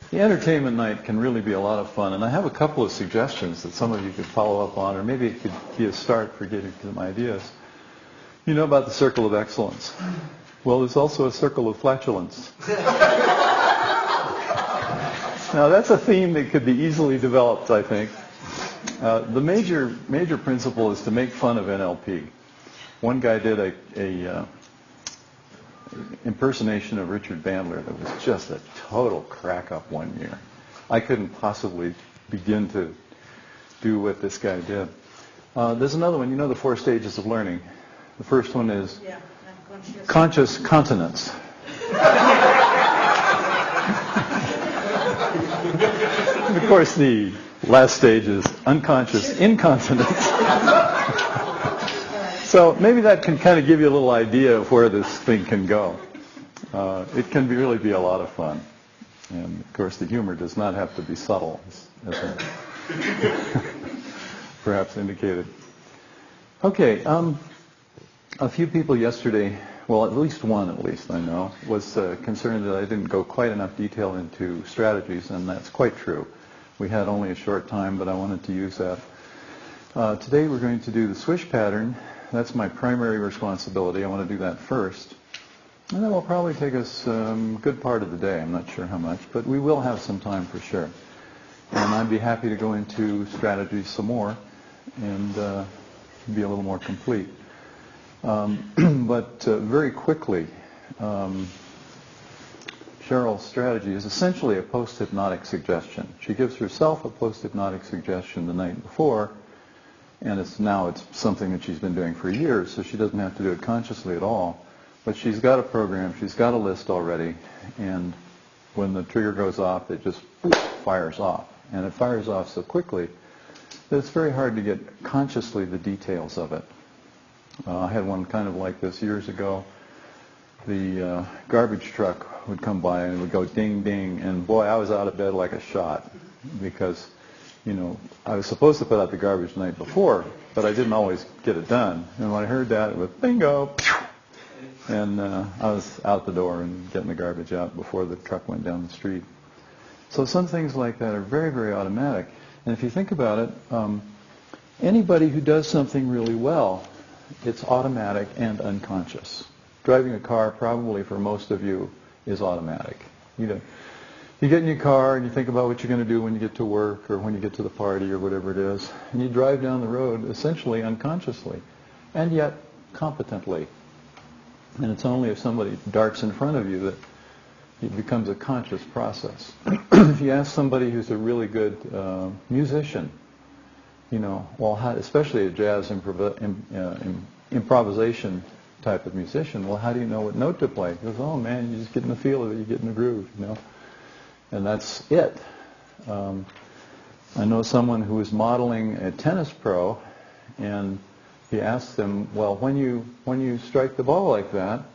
The entertainment night can really be a lot of fun, and I have a couple of suggestions that some of you could follow up on, or maybe it could be a start for getting some ideas. You know about the circle of excellence. Well, there's also a circle of flatulence. Now, that's a theme that could be easily developed, I think. The major principle is to make fun of NLP. One guy did a impersonation of Richard Bandler that was just a total crack-up one year. I couldn't possibly begin to do what this guy did. There's another one. You know the 4 stages of learning. The first one is conscious continence. And of course, the last stage is unconscious incontinence. So maybe that can kind of give you a little idea of where this thing can go. It can really be a lot of fun. And of course, the humor does not have to be subtle, as perhaps indicated. Okay, a few people yesterday, well, at least one I know, was concerned that I didn't go quite enough detail into strategies, and that's quite true. We had only a short time, but I wanted to use that. Today we're going to do the swish pattern. That's my primary responsibility. I want to do that first. And that will probably take us a good part of the day. I'm not sure how much, but we will have some time for sure. And I'd be happy to go into strategies some more and be a little more complete. But very quickly, Cheryl's strategy is essentially a post-hypnotic suggestion. She gives herself a post-hypnotic suggestion the night before, and it's something that she's been doing for years, so she doesn't have to do it consciously at all. But she's got a program, she's got a list already, and when the trigger goes off, it just fires off. And it fires off so quickly that it's very hard to get consciously the details of it. I had one kind of like this years ago. The garbage truck would come by and it would go ding, ding, and boy, I was out of bed like a shot because, you know, I was supposed to put out the garbage the night before, but I didn't always get it done. And when I heard that, it was bingo, and I was out the door and getting the garbage out before the truck went down the street. So some things like that are very, very automatic. And if you think about it, anybody who does something really well, it's automatic and unconscious. Driving a car, probably for most of you, is automatic. You get in your car and you think about what you're going to do when you get to work or when you get to the party or whatever it is, and you drive down the road essentially unconsciously, and yet competently. And it's only if somebody darts in front of you that it becomes a conscious process. If you ask somebody who's a really good musician, you know, well, especially a jazz improvisation type of musician, well, how do you know what note to play? He goes, oh man, you just get in the feel of it, you get in the groove, you know. And that's it. I know someone who was modeling a tennis pro, and he asked them, well, when you strike the ball like that,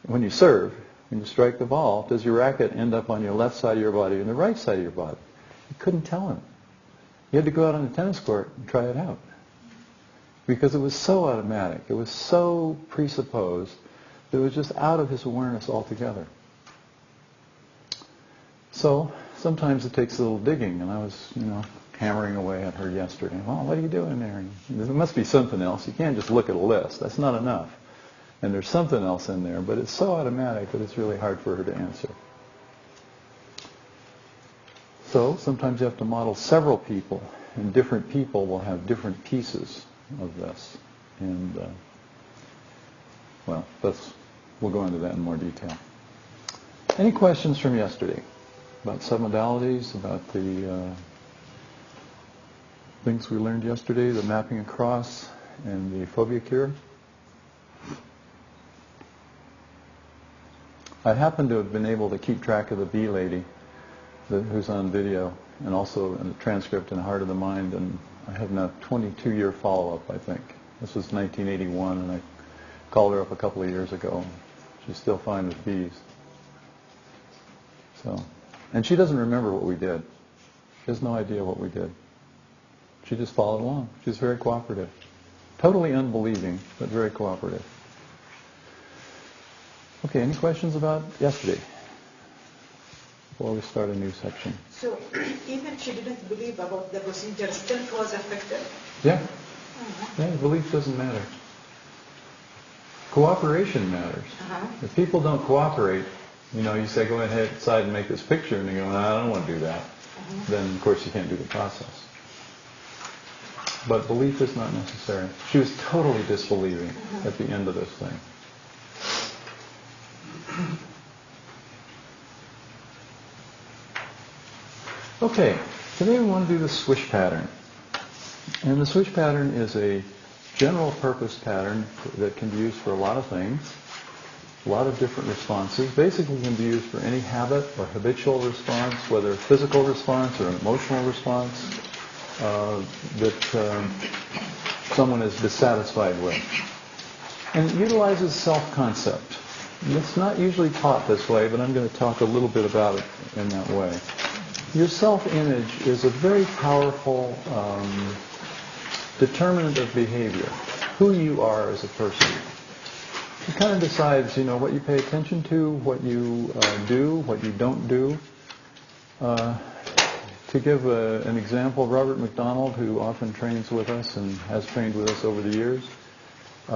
when you serve, when you strike the ball, does your racket end up on your left side of your body or the right side of your body? He couldn't tell him. He had to go out on the tennis court and try it out. Because it was so automatic, it was so presupposed, that it was just out of his awareness altogether. So sometimes it takes a little digging, and I was, you know, hammering away at her yesterday. Well, what are you doing there? And there must be something else. You can't just look at a list. That's not enough. And there's something else in there, but it's so automatic that it's really hard for her to answer. So sometimes you have to model several people, and different people will have different pieces of this. And, well, we'll go into that in more detail. Any questions from yesterday about submodalities, about the things we learned yesterday, the mapping across, and the phobia cure? I happen to have been able to keep track of the bee lady who's on video, and also in the transcript in Heart of the Mind, and I have now 22-year follow-up, I think. This was 1981, and I called her up a couple of years ago. She's still fine with bees. So, and she doesn't remember what we did. She has no idea what we did. She just followed along. She's very cooperative. Totally unbelieving, but very cooperative. Okay, any questions about yesterday? before we start a new section. So even she didn't believe about the procedure, still was affected? Yeah. Yeah, belief doesn't matter. Cooperation matters. If people don't cooperate, you say go ahead inside and make this picture, and they go, no, I don't want to do that. Then of course you can't do the process. But belief is not necessary. She was totally disbelieving at the end of this thing. Okay, today we want to do the swish pattern. And the swish pattern is a general purpose pattern that can be used for a lot of things, a lot of different responses. Basically can be used for any habit or habitual response, whether a physical response or an emotional response that someone is dissatisfied with. And it utilizes self-concept. It's not usually taught this way, but I'm going to talk a little bit about it in that way. Your self-image is a very powerful determinant of behavior, who you are as a person. It kind of decides, what you pay attention to, what you do, what you don't do. To give an example, Robert McDonald, who often trains with us and has trained with us over the years,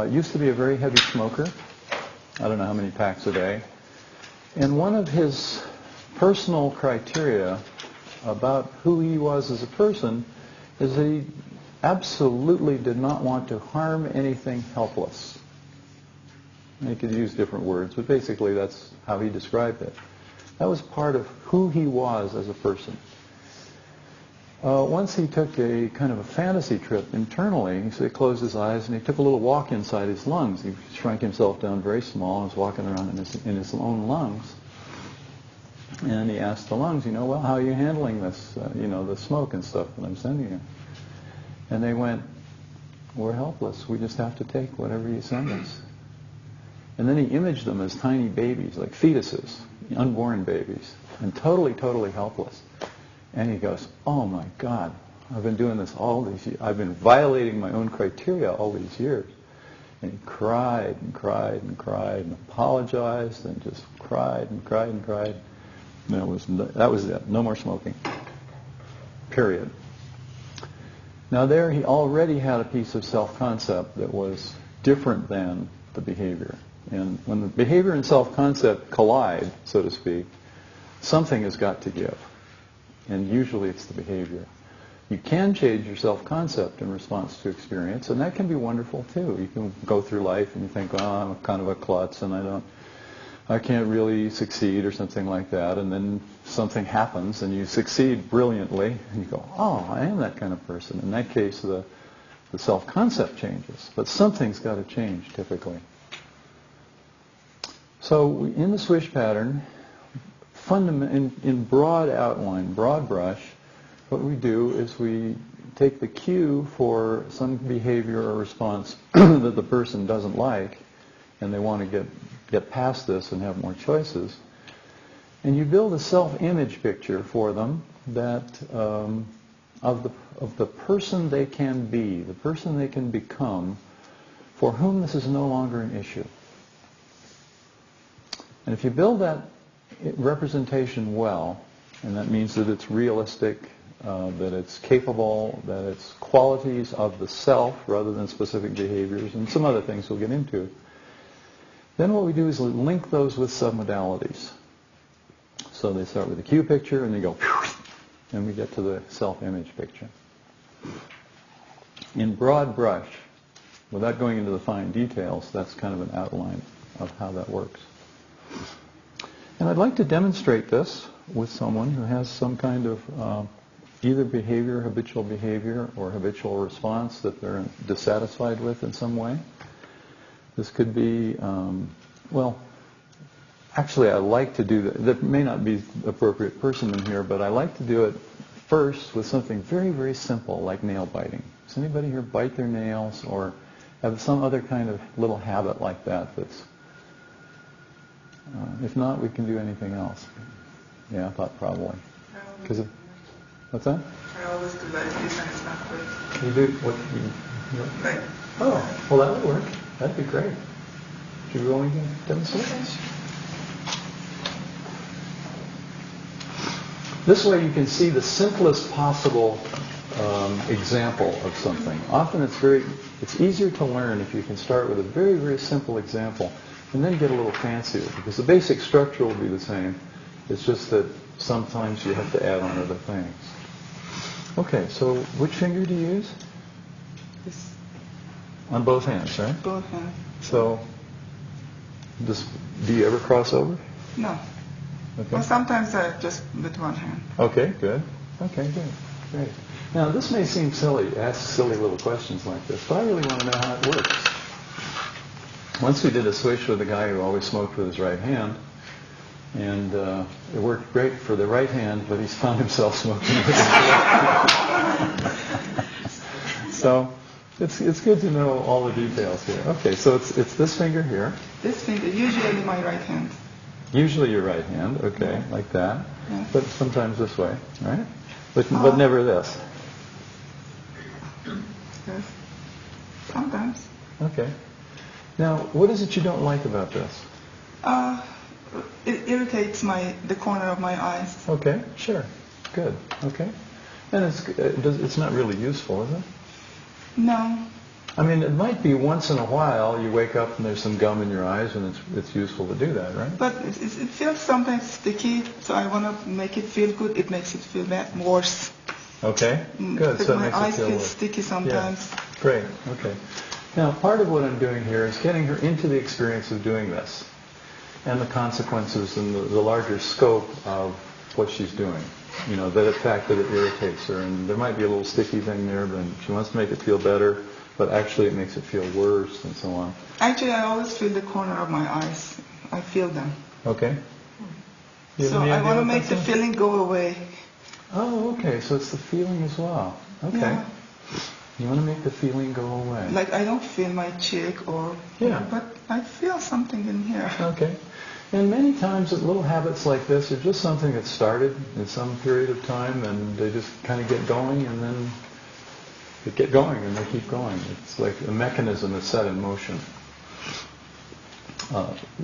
used to be a very heavy smoker. I don't know how many packs a day. And one of his personal criteria about who he was as a person is that he absolutely did not want to harm anything helpless. And he could use different words, but basically that's how he described it. That was part of who he was as a person. Once he took a kind of a fantasy trip internally, so he closed his eyes and he took a little walk inside his lungs. He shrank himself down very small and was walking around in his own lungs. And he asked the lungs, well, how are you handling this, the smoke and stuff that I'm sending you? And they went, we're helpless. We just have to take whatever you send us. And then he imaged them as tiny babies, like fetuses, unborn babies, and totally, totally helpless. And he goes, oh my God, I've been doing this all these years. I've been violating my own criteria all these years. And he cried and cried and cried and apologized and just cried and cried and cried. And that was it. No more smoking. Period. Now there he already had a piece of self-concept that was different than the behavior. And when the behavior and self-concept collide, so to speak, something has got to give. And usually it's the behavior. You can change your self-concept in response to experience, and that can be wonderful too. You can go through life and you think, oh, I'm kind of a klutz and I can't really succeed or something like that, and then something happens and you succeed brilliantly and you go, oh, I am that kind of person. In that case, the self-concept changes, but something's got to change typically. So in the swish pattern, in broad outline, broad brush, what we do is we take the cue for some behavior or response that the person doesn't like, and they want to get past this and have more choices. And you build a self-image picture for them that of the person they can be, the person they can become, for whom this is no longer an issue. And if you build that representation well, and that means that it's realistic, that it's capable, that it's qualities of the self rather than specific behaviors, and some other things we'll get into, then what we do is link those with submodalities. So they start with a cue picture and they go, and we get to the self-image picture. In broad brush, without going into the fine details, that's kind of an outline of how that works. And I'd like to demonstrate this with someone who has some kind of either behavior, habitual behavior, or habitual response that they're dissatisfied with in some way. This could be, actually I like to do that. That may not be the appropriate person in here, but I like to do it first with something very, very simple like nail biting. Does anybody here bite their nails or have some other kind of little habit like that that's... if not, we can do anything else. Yeah, I thought probably. What's that? I always do that if it's not good. You do what? You Like, oh, well that would work. That'd be great. Should we go and demonstrate? This way you can see the simplest possible example of something. Often it's easier to learn if you can start with a very, very simple example and then get a little fancier, because the basic structure will be the same. It's just that sometimes you have to add on other things. Okay, so which finger do you use? This, On both hands, right? both hands. So, do you ever cross over? No. Okay. Well, sometimes I just with one hand. Okay, good. Okay, good. Great. Now, this may seem silly, ask silly little questions like this, but I really want to know how it works. Once we did a switch with a guy who always smoked with his right hand, and it worked great for the right hand, but he's found himself smoking with his left hand. So, it's good to know all the details here. Okay, so it's this finger here. This finger, usually my right hand. Usually your right hand, okay, like that. Yeah. But sometimes this way, right? But never this. Yes. Sometimes. Okay. Now, what is it you don't like about this? It irritates the corner of my eyes. Okay, sure. Good. Okay. And it's not really useful, is it? No. I mean, it might be once in a while you wake up and there's some gum in your eyes, and it's useful to do that, right? But it feels sometimes sticky, so I want to make it feel good. It makes it feel worse. Okay. Good. Because So it my makes eyes it feel feel worse. sticky sometimes. Yeah. Great. Okay. Now, part of what I'm doing here is getting her into the experience of doing this, and the consequences and the larger scope of what she's doing. You know, the fact that it irritates her, and there might be a little sticky thing there, but she wants to make it feel better, but actually it makes it feel worse, and so on. Actually, I always feel the corner of my eyes. I feel them. Okay. You have So any I idea want to what make the that's feeling go away. Oh, okay. So it's the feeling as well. Okay. Yeah. You want to make the feeling go away. Like I don't feel my cheek Yeah. but I feel something in here. Okay. And many times little habits like this are just something that started in some period of time, and they just kind of get going, and then they get going and they keep going. It's like a mechanism that's set in motion.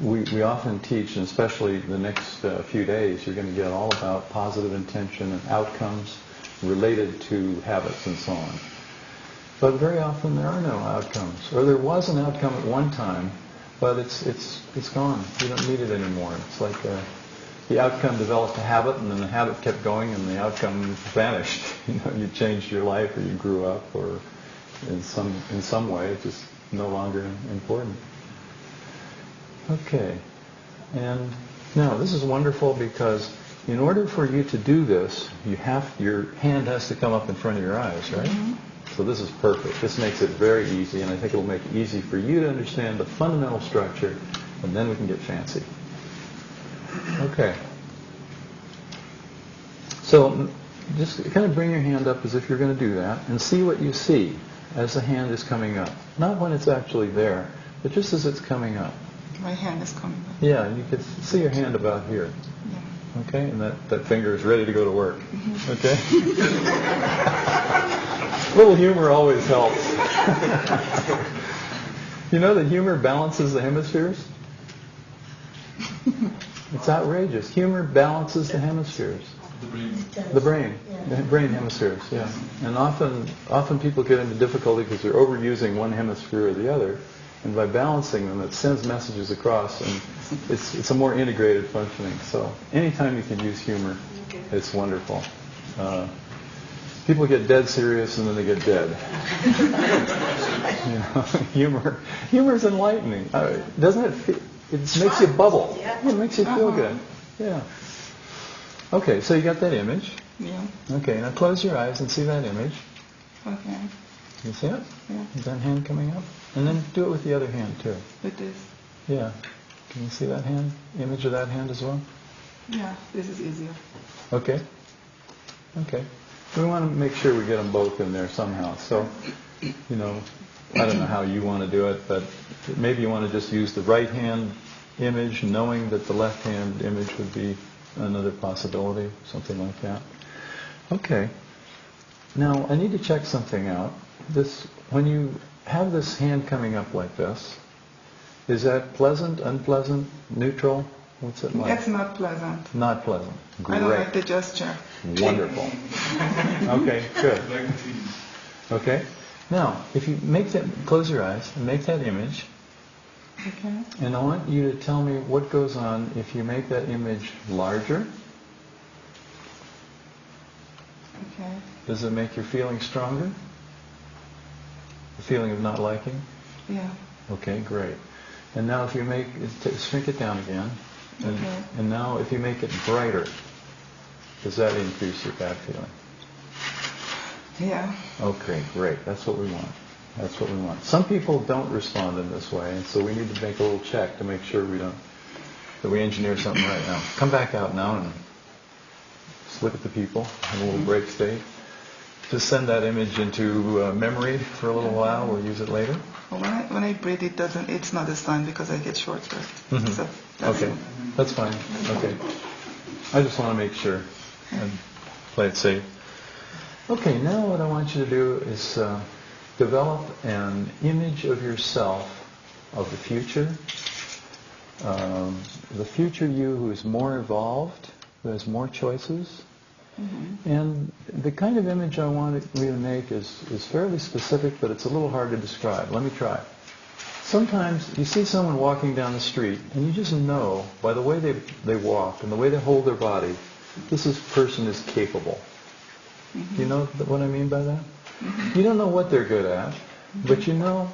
We often teach, and especially the next few days, you're going to get all about positive intention and outcomes related to habits and so on. But very often there are no outcomes, or there was an outcome at one time, but it's gone. You don't need it anymore. It's like the outcome developed a habit, and then the habit kept going, and the outcome vanished. You know, you changed your life, or you grew up, or in some way, it's just no longer important. Okay, and now this is wonderful because in order for you to do this, your hand has to come up in front of your eyes, right? Mm-hmm. So this is perfect. This makes it very easy, and I think it will make it easy for you to understand the fundamental structure, and then we can get fancy. Okay. So just kind of bring your hand up as if you're going to do that, and see what you see as the hand is coming up. Not when it's actually there, but just as it's coming up. My hand is coming up. Yeah, you can see your hand about here. Yeah. Okay, and that finger is ready to go to work. Mm-hmm. Okay? A little humor always helps. You know that humor balances the hemispheres? It's outrageous. Humor balances the hemispheres. The brain. The brain hemispheres, yeah. And often people get into difficulty because they're overusing one hemisphere or the other. And by balancing them, it sends messages across, and it's a more integrated functioning. So anytime you can use humor, it's wonderful. People get dead serious, and then they get dead. You know, humor is enlightening, doesn't it? It makes you bubble. Yeah, it makes you feel good. Yeah. Okay, so you got that image. Yeah. Okay, now close your eyes and see that image. Okay. You see it? Yeah. Is that hand coming up? And then do it with the other hand too. With this. Yeah. Can you see that hand? Image of that hand as well? Yeah, this is easier. Okay. Okay. We want to make sure we get them both in there somehow. So, you know, I don't know how you want to do it, but maybe you want to just use the right hand image, knowing that the left hand image would be another possibility, something like that. Okay. Now, I need to check something out. When you have this hand coming up like this, is that pleasant, unpleasant, neutral? What's it like? It's not pleasant. Not pleasant. Great. I don't like the gesture. Wonderful. Okay, good. Okay. Now, if you make that, close your eyes and make that image. Okay. And I want you to tell me what goes on if you make that image larger. Okay. Does it make your feeling stronger? The feeling of not liking? Yeah. Okay, great. And now if you make, shrink it down again. And, Okay. and now if you make it brighter, does that increase your bad feeling? Yeah. Okay, great. That's what we want. That's what we want. Some people don't respond in this way, and so we need to make a little check to make sure that we engineer something right now. Come back out now and just look at the people, have a little break state. Just send that image into memory for a little while. We'll use it later. Well, when I breathe, it's not the sun because I get short breath. Mm-hmm. So that's Okay, that's fine. Okay. I just want to make sure and play it safe. Okay, now what I want you to do is develop an image of yourself, of the future you who is more evolved, who has more choices. Mm-hmm. And the kind of image I want you to make is fairly specific, but it's a little hard to describe. Let me try. Sometimes you see someone walking down the street, and you just know by the way they walk and the way they hold their body, this person is capable. Mm-hmm. Do you know what I mean by that? Mm-hmm. You don't know what they're good at, but you know,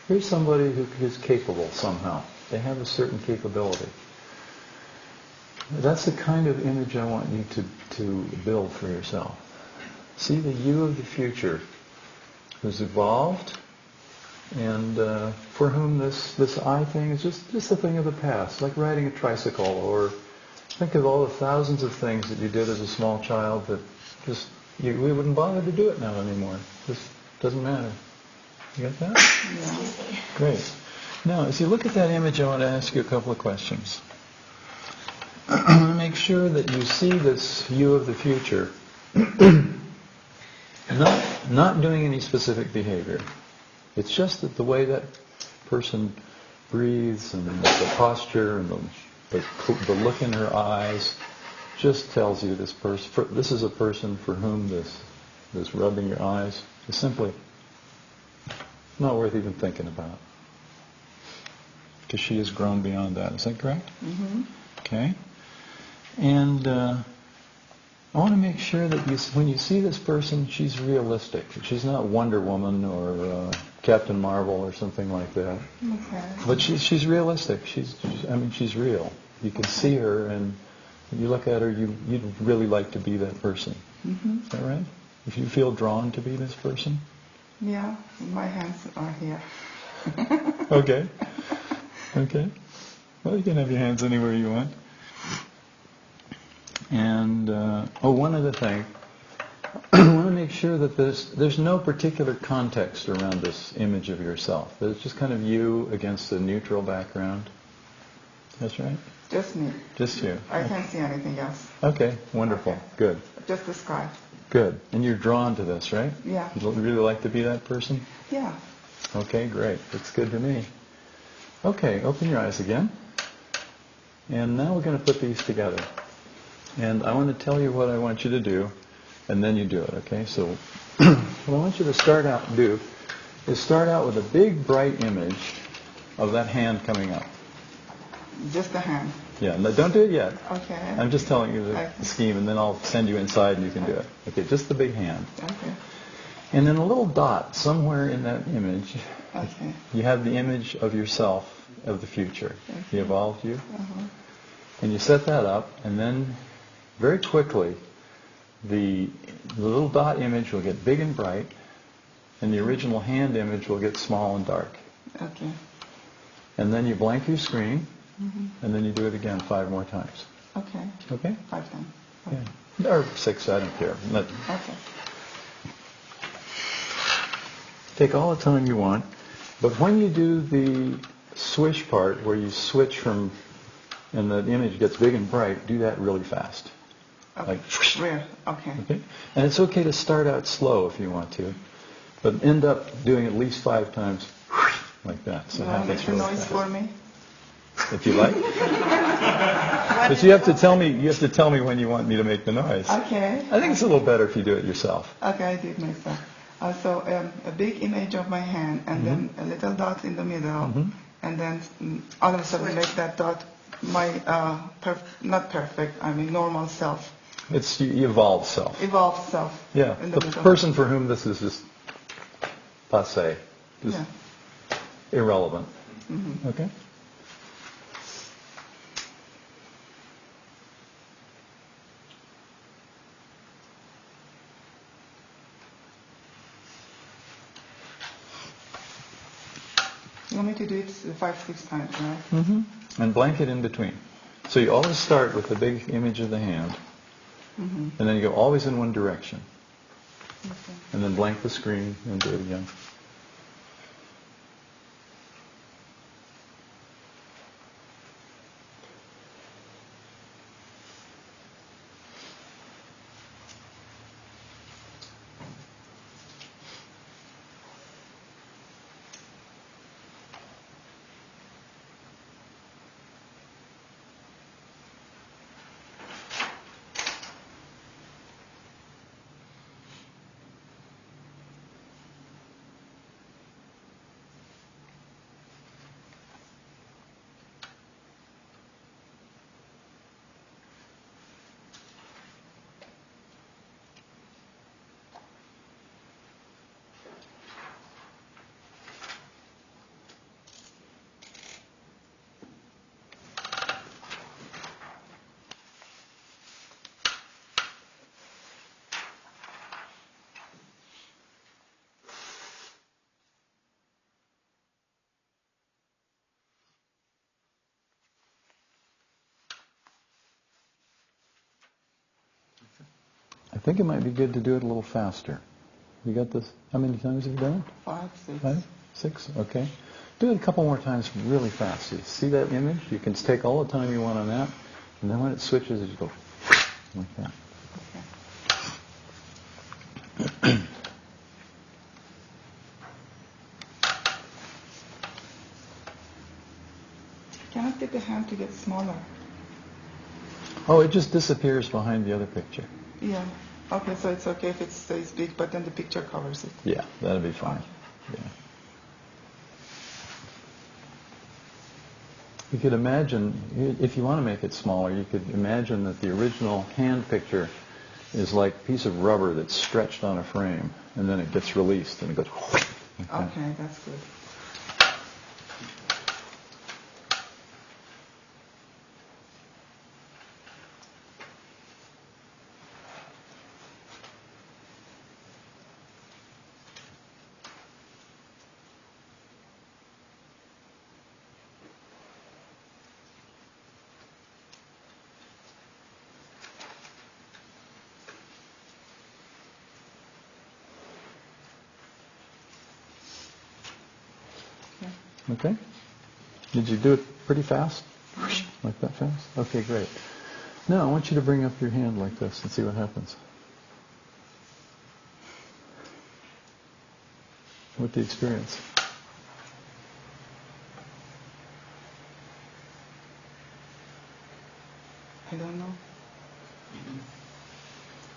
here's somebody who is capable somehow. They have a certain capability. That's the kind of image I want you to build for yourself. See the you of the future who's evolved and for whom this I thing is just a thing of the past, like riding a tricycle, or think of all the thousands of things that you did as a small child that just we wouldn't bother to do it now anymore. Just doesn't matter. You got that? Yeah. Great. Now, as you look at that image, I want to ask you a couple of questions. I want to make sure that you see this you of the future not doing any specific behavior. It's just that the way that person breathes and the posture and the look in her eyes just tells you this is a person for whom this rubbing your eyes is simply not worth even thinking about. Because she has grown beyond that. Is that correct? Mm-hmm. Okay. And I want to make sure that when you see this person, she's realistic. She's not Wonder Woman or Captain Marvel or something like that. Okay. But she's realistic. She's real. You can see her, and when you look at her, you'd really like to be that person. Mm-hmm. Is that right? If you feel drawn to be this person? Yeah, my hands are here. Okay. Okay. Well, you can have your hands anywhere you want. And, one other thing. I want to make sure that there's no particular context around this image of yourself. That it's just kind of you against a neutral background. That's right? Just me. Just you. I can't see anything else. Okay, wonderful. Okay. Good. Just the sky. Good. And you're drawn to this, right? Yeah. You'd really like to be that person? Yeah. Okay, great. That's good to me. Okay, open your eyes again. And now we're going to put these together. And I want to tell you what I want you to do, and then you do it, okay? So what I want you to start out with a big, bright image of that hand coming up. Just the hand. Yeah, no, don't do it yet. Okay. I'm just telling you the scheme, and then I'll send you inside and you can do it. Okay, just the big hand. Okay. And then a little dot somewhere in that image, Okay. you have the image of yourself, of the future, the evolved you. Uh-huh. And you set that up, and then very quickly, the little dot image will get big and bright, and the original hand image will get small and dark. Okay. And then you blank your screen, and then you do it again 5 more times. Okay. Okay? 5 times. Yeah. Or 6, I don't care. Okay. Take all the time you want, but when you do the swish part, where you switch from, and the image gets big and bright, do that really fast. Okay. Like, Where? Okay. okay? And it's okay to start out slow if you want to, but end up doing at least 5 times like that. So You want to make the really noise fast. for me? if you like. But you have to tell me. You have to tell me when you want me to make the noise. Okay. I think it's a little better if you do it yourself. Okay, I do it myself. So a big image of my hand, and then a little dot in the middle, and then all of a sudden make that dot my not perfect. I mean normal self. It's the evolved self. Evolved self. Yeah. In The middle. person for whom this is just passé, just irrelevant. Okay. You want me to do it 5-6 times, right? And blank it in between. So you always start with the big image of the hand, and then you go always in one direction. Okay. And then blank the screen and do it again. I think it might be good to do it a little faster. You got this? How many times have you done it? 5, 6. 5? 6? Okay. Do it a couple more times really fast. You see that image? You can take all the time you want on that, and then when it switches, you go like that. Okay. Can I get the hand to get smaller? Oh, it just disappears behind the other picture. Yeah. Okay, so it's okay if it stays big, but then the picture covers it. Yeah, that'll be fine. Yeah. You could imagine, if you want to make it smaller, you could imagine that the original hand picture is like a piece of rubber that's stretched on a frame, and then it gets released, and it goes like that. Okay, that's good. Okay? Did you do it pretty fast? Like that fast? Okay, great. Now I want you to bring up your hand like this and see what happens. What the experience? I don't know.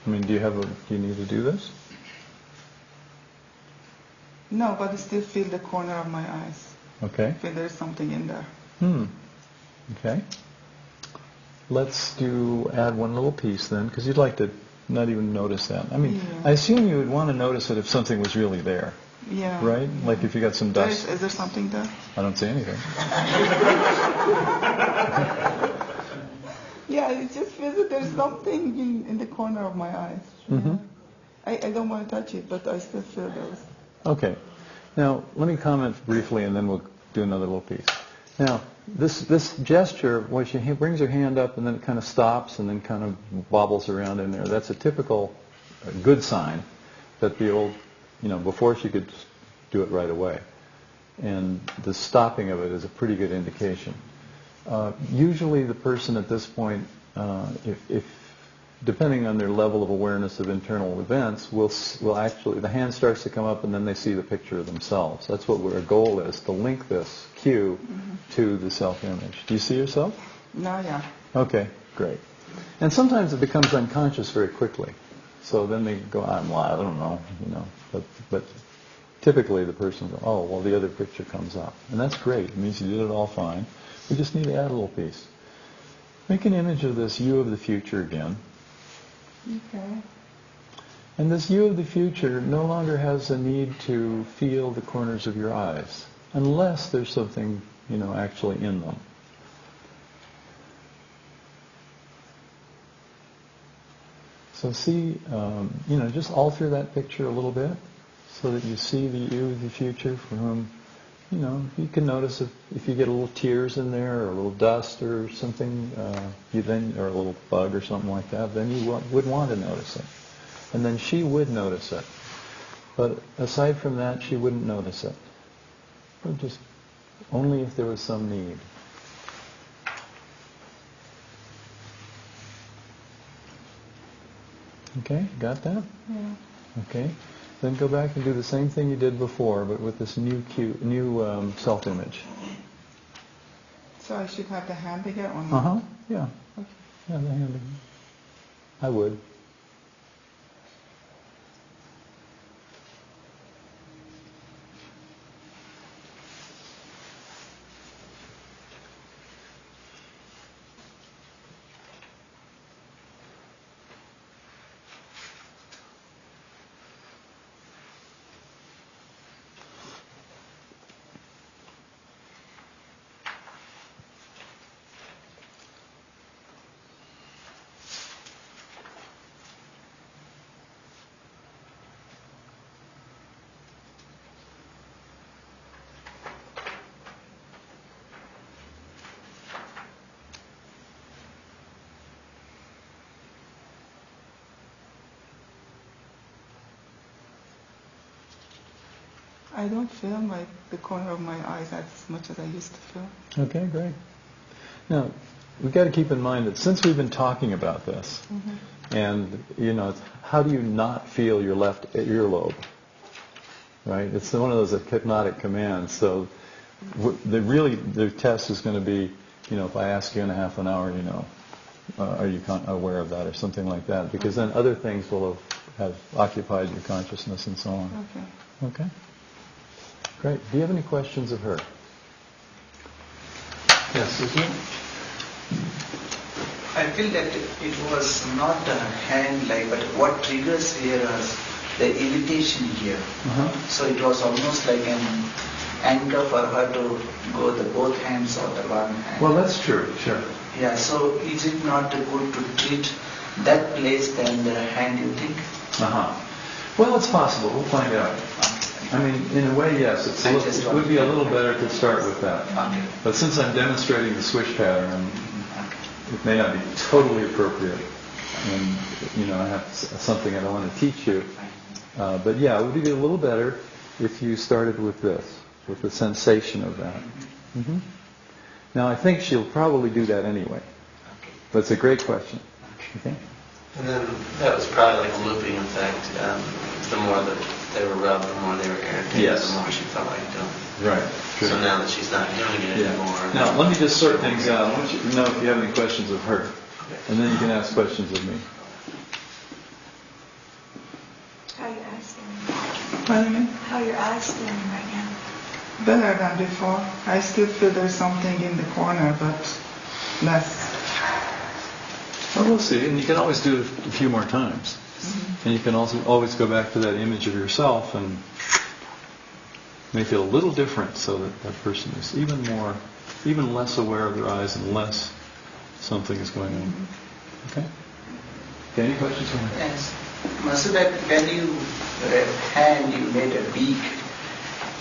I mean, do you need to do this? No, but I still feel the corner of my eyes. Okay. I feel there's something in there. Okay. Let's add one little piece then, because you'd like to not even notice that. I mean, Yeah. I assume you would want to notice it if something was really there, Yeah. right? Yeah. Like if you got some dust. Is there something there? I don't see anything. Yeah, it just feels that there's something in the corner of my eyes. Mm-hmm. I don't want to touch it, but I still feel those. Okay. Now, let me comment briefly, and then we'll do another little piece. Now, this gesture, where she brings her hand up, and then it kind of stops, and then kind of wobbles around in there, that's a typical good sign that the old, before she could do it right away. And the stopping of it is a pretty good indication. Usually the person at this point, if depending on their level of awareness of internal events, will actually, the hand starts to come up and then they see the picture of themselves. That's what our goal is, to link this cue to the self-image. Do you see yourself? No, yeah. Okay, great. And sometimes it becomes unconscious very quickly. So then they go, I don't know, but typically the person goes, oh, well, the other picture comes up. And that's great. It means you did it all fine. We just need to add a little piece. Make an image of this you of the future again. Okay. And this you of the future no longer has a need to feel the corners of your eyes, unless there's something, actually in them. So see, just alter that picture a little bit so that you see the you of the future for whom, you can notice if you get a little tears in there or a little dust or something, or a little bug or something like that, then you would want to notice it. And then she would notice it. But aside from that, she wouldn't notice it. Just only if there was some need. Okay, got that? Yeah. Okay. Then go back and do the same thing you did before, but with this new self-image. So I should have the hand again or not? Uh-huh, yeah. Okay. Yeah, the hand again. I would. I don't feel the corner of my eyes as much as I used to feel. Okay, great. Now, we've got to keep in mind that since we've been talking about this, and, how do you not feel your left earlobe? Right? It's one of those hypnotic commands. So the test is going to be, if I ask you in a half an hour, are you aware of that or something like that? Because then other things will have occupied your consciousness and so on. Okay. Okay? Great. Do you have any questions of her? Yes, Susan? I feel that it was not a hand but what triggers here is the irritation here. So it was almost like an anchor for her to go the both hands or the one hand. Well, that's true, sure. Yeah, so is it not good to treat that place than the hand, you think? Well, it's possible. We'll find out. I mean, in a way, yes. It would be a little better to start with that. Okay. But since I'm demonstrating the switch pattern, it may not be totally appropriate. And, I have something I don't want to teach you. But yeah, it would be a little better if you started with this, with the sensation of that. Now, I think she'll probably do that anyway. But it's a great question. Okay? And then that was probably like a looping effect. The more that they were rubbed, the more they were irritated, the more she felt like doing it. Right. Sure. So now that she's not doing it anymore. Now, let me just sort things out. I want you to know if you have any questions of her. And then you can ask questions of me. How are your eyes feeling? Pardon me? How are your eyes feeling right now? Better than before. I still feel there's something in the corner, but less. Well, we'll see. And you can always do it a few more times. And you can also always go back to that image of yourself and make it a little different so that that person is even less aware of their eyes and less something is going on. Okay? Any questions from me? Yes. So that when you hand, you made a beak.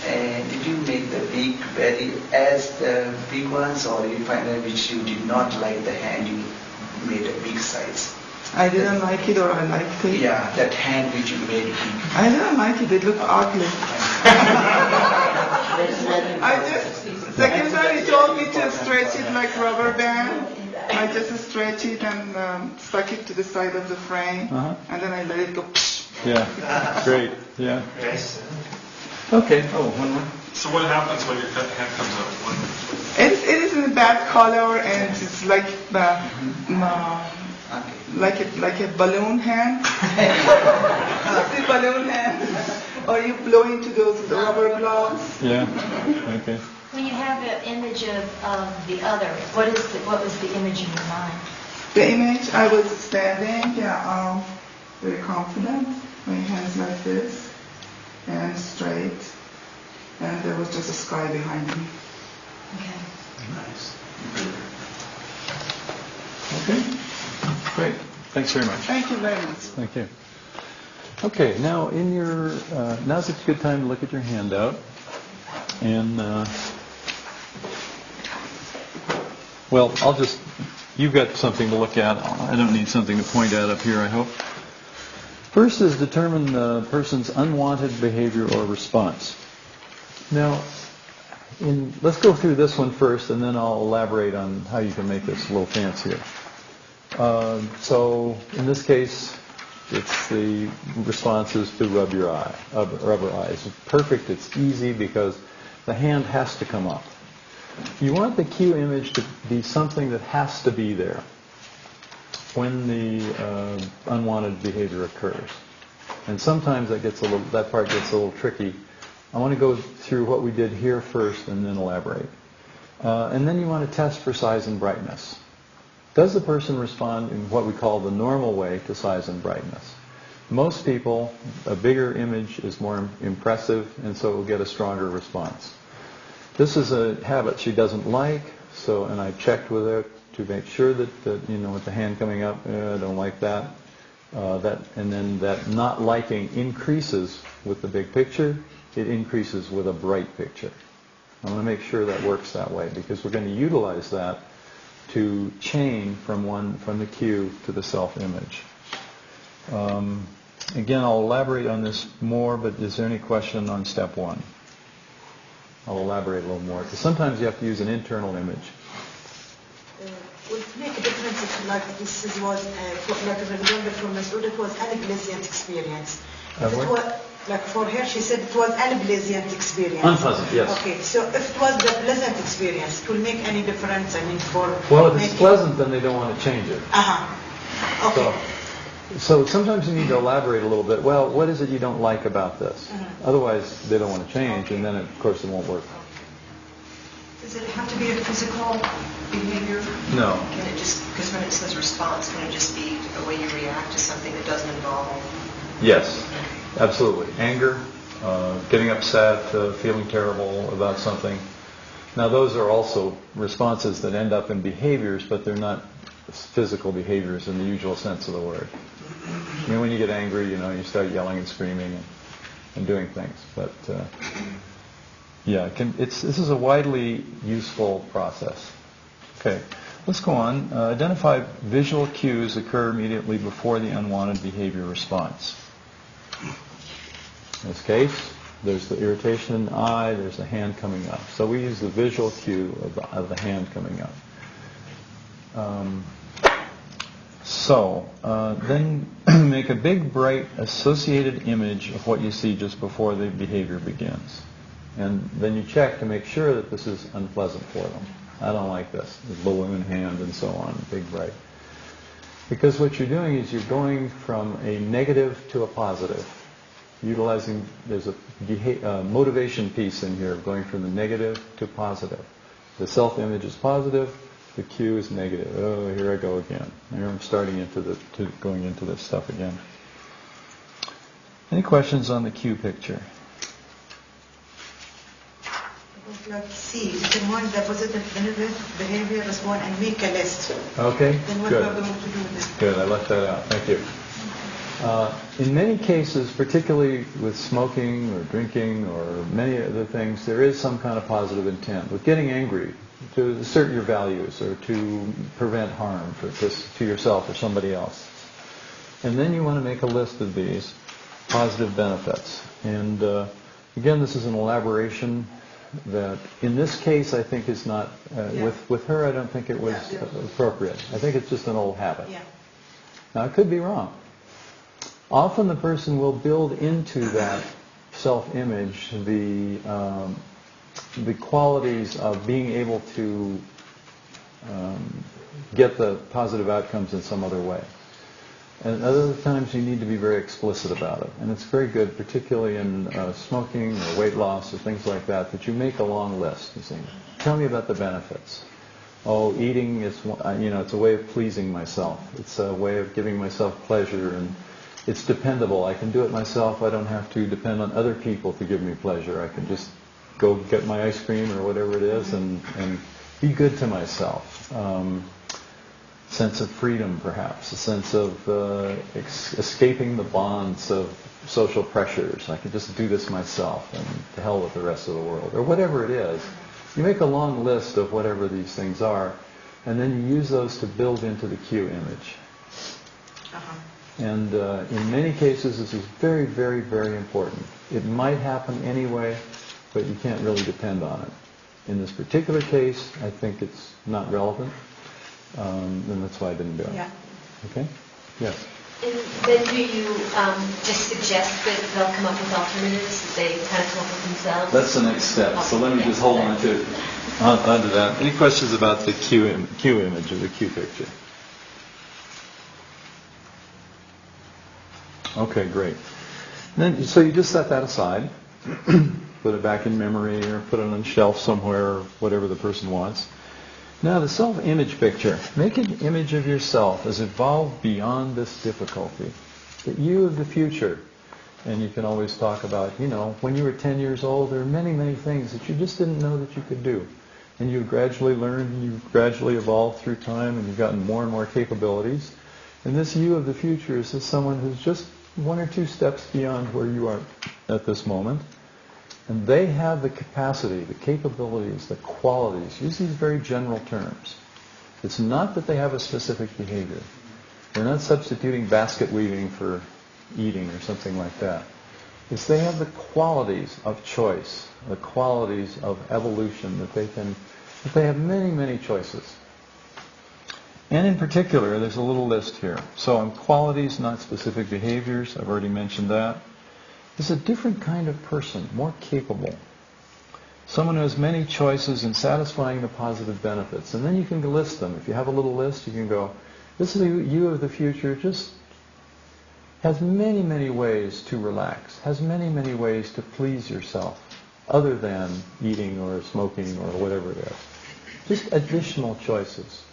Did you make the beak very as the big ones, or you find that which you did not like the hand, you made a big size? I didn't like it or I liked it. Yeah, that hand which you made big. I didn't like it. It looked ugly. Second time he told me to stretch it like rubber band. I just stretch it and stuck it to the side of the frame, and then I let it go. Yeah, great. Yeah. Okay. Oh, one more. So what happens when your hand comes up? It is in a bad color, and it's like like a balloon hand. See balloon hand, or you blow into those rubber gloves. Yeah. Okay. When you have an image of the other, what was the image in your mind? The image, I was standing, very confident, my hands like this, and straight, and there was just a sky behind me. Okay. Nice. Okay. Great. Thanks very much. Thank you very much. Thank you. Okay. Now, now's a good time to look at your handout, and well, you've got something to look at. I don't need something to point at up here, I hope. First is determine the person's unwanted behavior or response. Now, let's go through this one first, and then I'll elaborate on how you can make this a little fancier. So, in this case, it's the response is to rub her eyes. It's perfect, it's easy, because the hand has to come up. You want the cue image to be something that has to be there when the unwanted behavior occurs. And sometimes that part gets a little tricky. I want to go through what we did here first and then elaborate. And then you want to test for size and brightness. Does the person respond in what we call the normal way to size and brightness? Most people, a bigger image is more impressive, and so it will get a stronger response. This is a habit she doesn't like, and I checked with her to make sure that with the hand coming up, I don't like that. And then that not liking increases with the big picture. It increases with a bright picture. I want to make sure that works that way, because we're going to utilize that to chain from the cue to the self-image. Again, I'll elaborate on this more, but is there any question on step one? I'll elaborate a little more, because sometimes you have to use an internal image. Would it make a difference if, like, this was, like, if I remember from Masoud, it was an unpleasant experience. If it was, like, for her, she said it was an unpleasant experience. Unpleasant, yes. Okay, so if it was the pleasant experience, it will make any difference, Well, if it's pleasant, then they don't want to change it. Okay. So sometimes you need to elaborate a little bit. Well, what is it you don't like about this? Otherwise, they don't want to change, and then, of course, it won't work. Does it have to be a physical behavior? No. Can it just, because when it says response, can it just be the way you react to something that doesn't involve? Yes, absolutely. Anger, getting upset, feeling terrible about something. Now, those are also responses that end up in behaviors, but they're not physical behaviors in the usual sense of the word. I mean, when you get angry, you start yelling and screaming and doing things. But this is a widely useful process. Okay, let's go on. Identify visual cues occur immediately before the unwanted behavior response. In this case, there's the irritation in the eye, there's the hand coming up. So we use the visual cue of the hand coming up. Then make a big, bright, associated image of what you see just before the behavior begins. And then you check to make sure that this is unpleasant for them. I don't like this. The balloon hand and so on, big, bright. Because what you're doing is you're going from a negative to a positive. There's a motivation piece in here of going from the negative to positive. The self-image is positive. The cue is negative. Oh, here I go again. Here I'm going into this stuff again. Any questions on the cue picture? Like C, determine the positive behavior response and make a list. Okay, Then what good. we're going to do with this. Good, I left that out. Thank you. In many cases, particularly with smoking or drinking or many other things, there is some kind of positive intent. With getting angry, to assert your values or to prevent harm to yourself or somebody else. And then you want to make a list of these positive benefits. And again, this is an elaboration that in this case I think is not, with her I don't think it was appropriate. I think it's just an old habit. Yeah. Now I could be wrong. Often the person will build into that self-image the qualities of being able to get the positive outcomes in some other way. And other times you need to be very explicit about it. And it's very good, particularly in smoking or weight loss or things like that, that you make a long list. You say, tell me about the benefits. Oh, eating is, it's a way of pleasing myself. It's a way of giving myself pleasure, and it's dependable. I can do it myself. I don't have to depend on other people to give me pleasure. I can just go get my ice cream or whatever it is and be good to myself. Sense of freedom, perhaps, a sense of escaping the bonds of social pressures. I can just do this myself, and to hell with the rest of the world, or whatever it is. You make a long list of whatever these things are, and then you use those to build into the cue image. And in many cases, this is very, very, very important. It might happen anyway, but you can't really depend on it. In this particular case, I think it's not relevant. And that's why I didn't do it. Yeah. Okay? Yes. And then do you just suggest that they'll come up with alternatives, that they kind of come up with themselves? That's the next step. So let me just hold on to that. Any questions about the cue image or the cue picture? Okay, great. Then, so you just set that aside, put it back in memory, or put it on a shelf somewhere, or whatever the person wants. Now, the self-image picture. Make an image of yourself as evolved beyond this difficulty. The you of the future. And you can always talk about, when you were 10 years old, there are many, many things that you just didn't know that you could do. And you gradually learned, and you gradually evolved through time, and you've gotten more and more capabilities. And this you of the future is someone who's just one or two steps beyond where you are at this moment. And they have the capacity, the capabilities, the qualities. Use these very general terms. It's not that they have a specific behavior. We're not substituting basket weaving for eating or something like that. It's they have the qualities of choice, the qualities of evolution, that they have many, many choices. And in particular, there's a little list here. So on qualities, not specific behaviors, I've already mentioned that. Is a different kind of person, more capable. Someone who has many choices in satisfying the positive benefits. And then you can list them. If you have a little list, you can go, this is the you of the future, just has many, many ways to relax, has many, many ways to please yourself, other than eating or smoking or whatever it is. Just additional choices.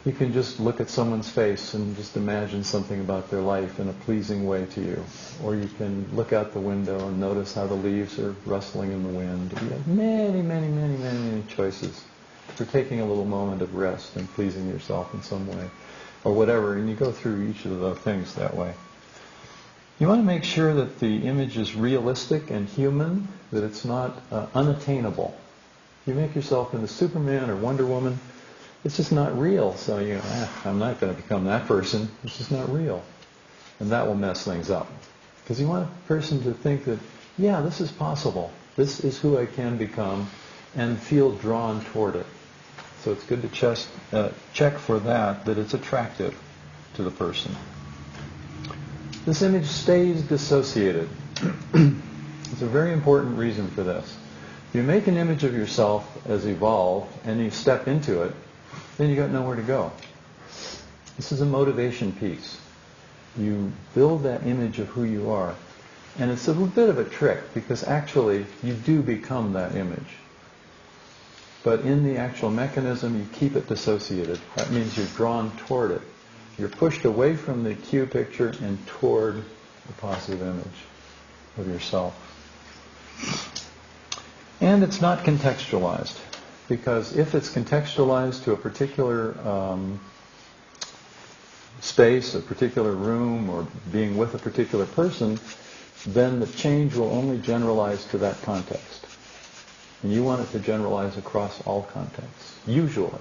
You can just look at someone's face and just imagine something about their life in a pleasing way to you. Or you can look out the window and notice how the leaves are rustling in the wind. You have many, many, many, many, many choices for taking a little moment of rest and pleasing yourself in some way. Or whatever, and you go through each of the things that way. You want to make sure that the image is realistic and human, that it's not unattainable. You make yourself into Superman or Wonder Woman, it's just not real. So I'm not going to become that person. It's just not real. And that will mess things up. Because you want a person to think that, yeah, this is possible. This is who I can become, and feel drawn toward it. So it's good to check for that it's attractive to the person. This image stays dissociated. There's a very important reason for this. If you make an image of yourself as evolved, and you step into it, then you got nowhere to go. This is a motivation piece. You build that image of who you are. And it's a little bit of a trick, because actually you do become that image. But in the actual mechanism, you keep it dissociated. That means you're drawn toward it. You're pushed away from the cue picture and toward the positive image of yourself. And it's not contextualized. Because if it's contextualized to a particular space, a particular room, or being with a particular person, then the change will only generalize to that context. And you want it to generalize across all contexts, usually.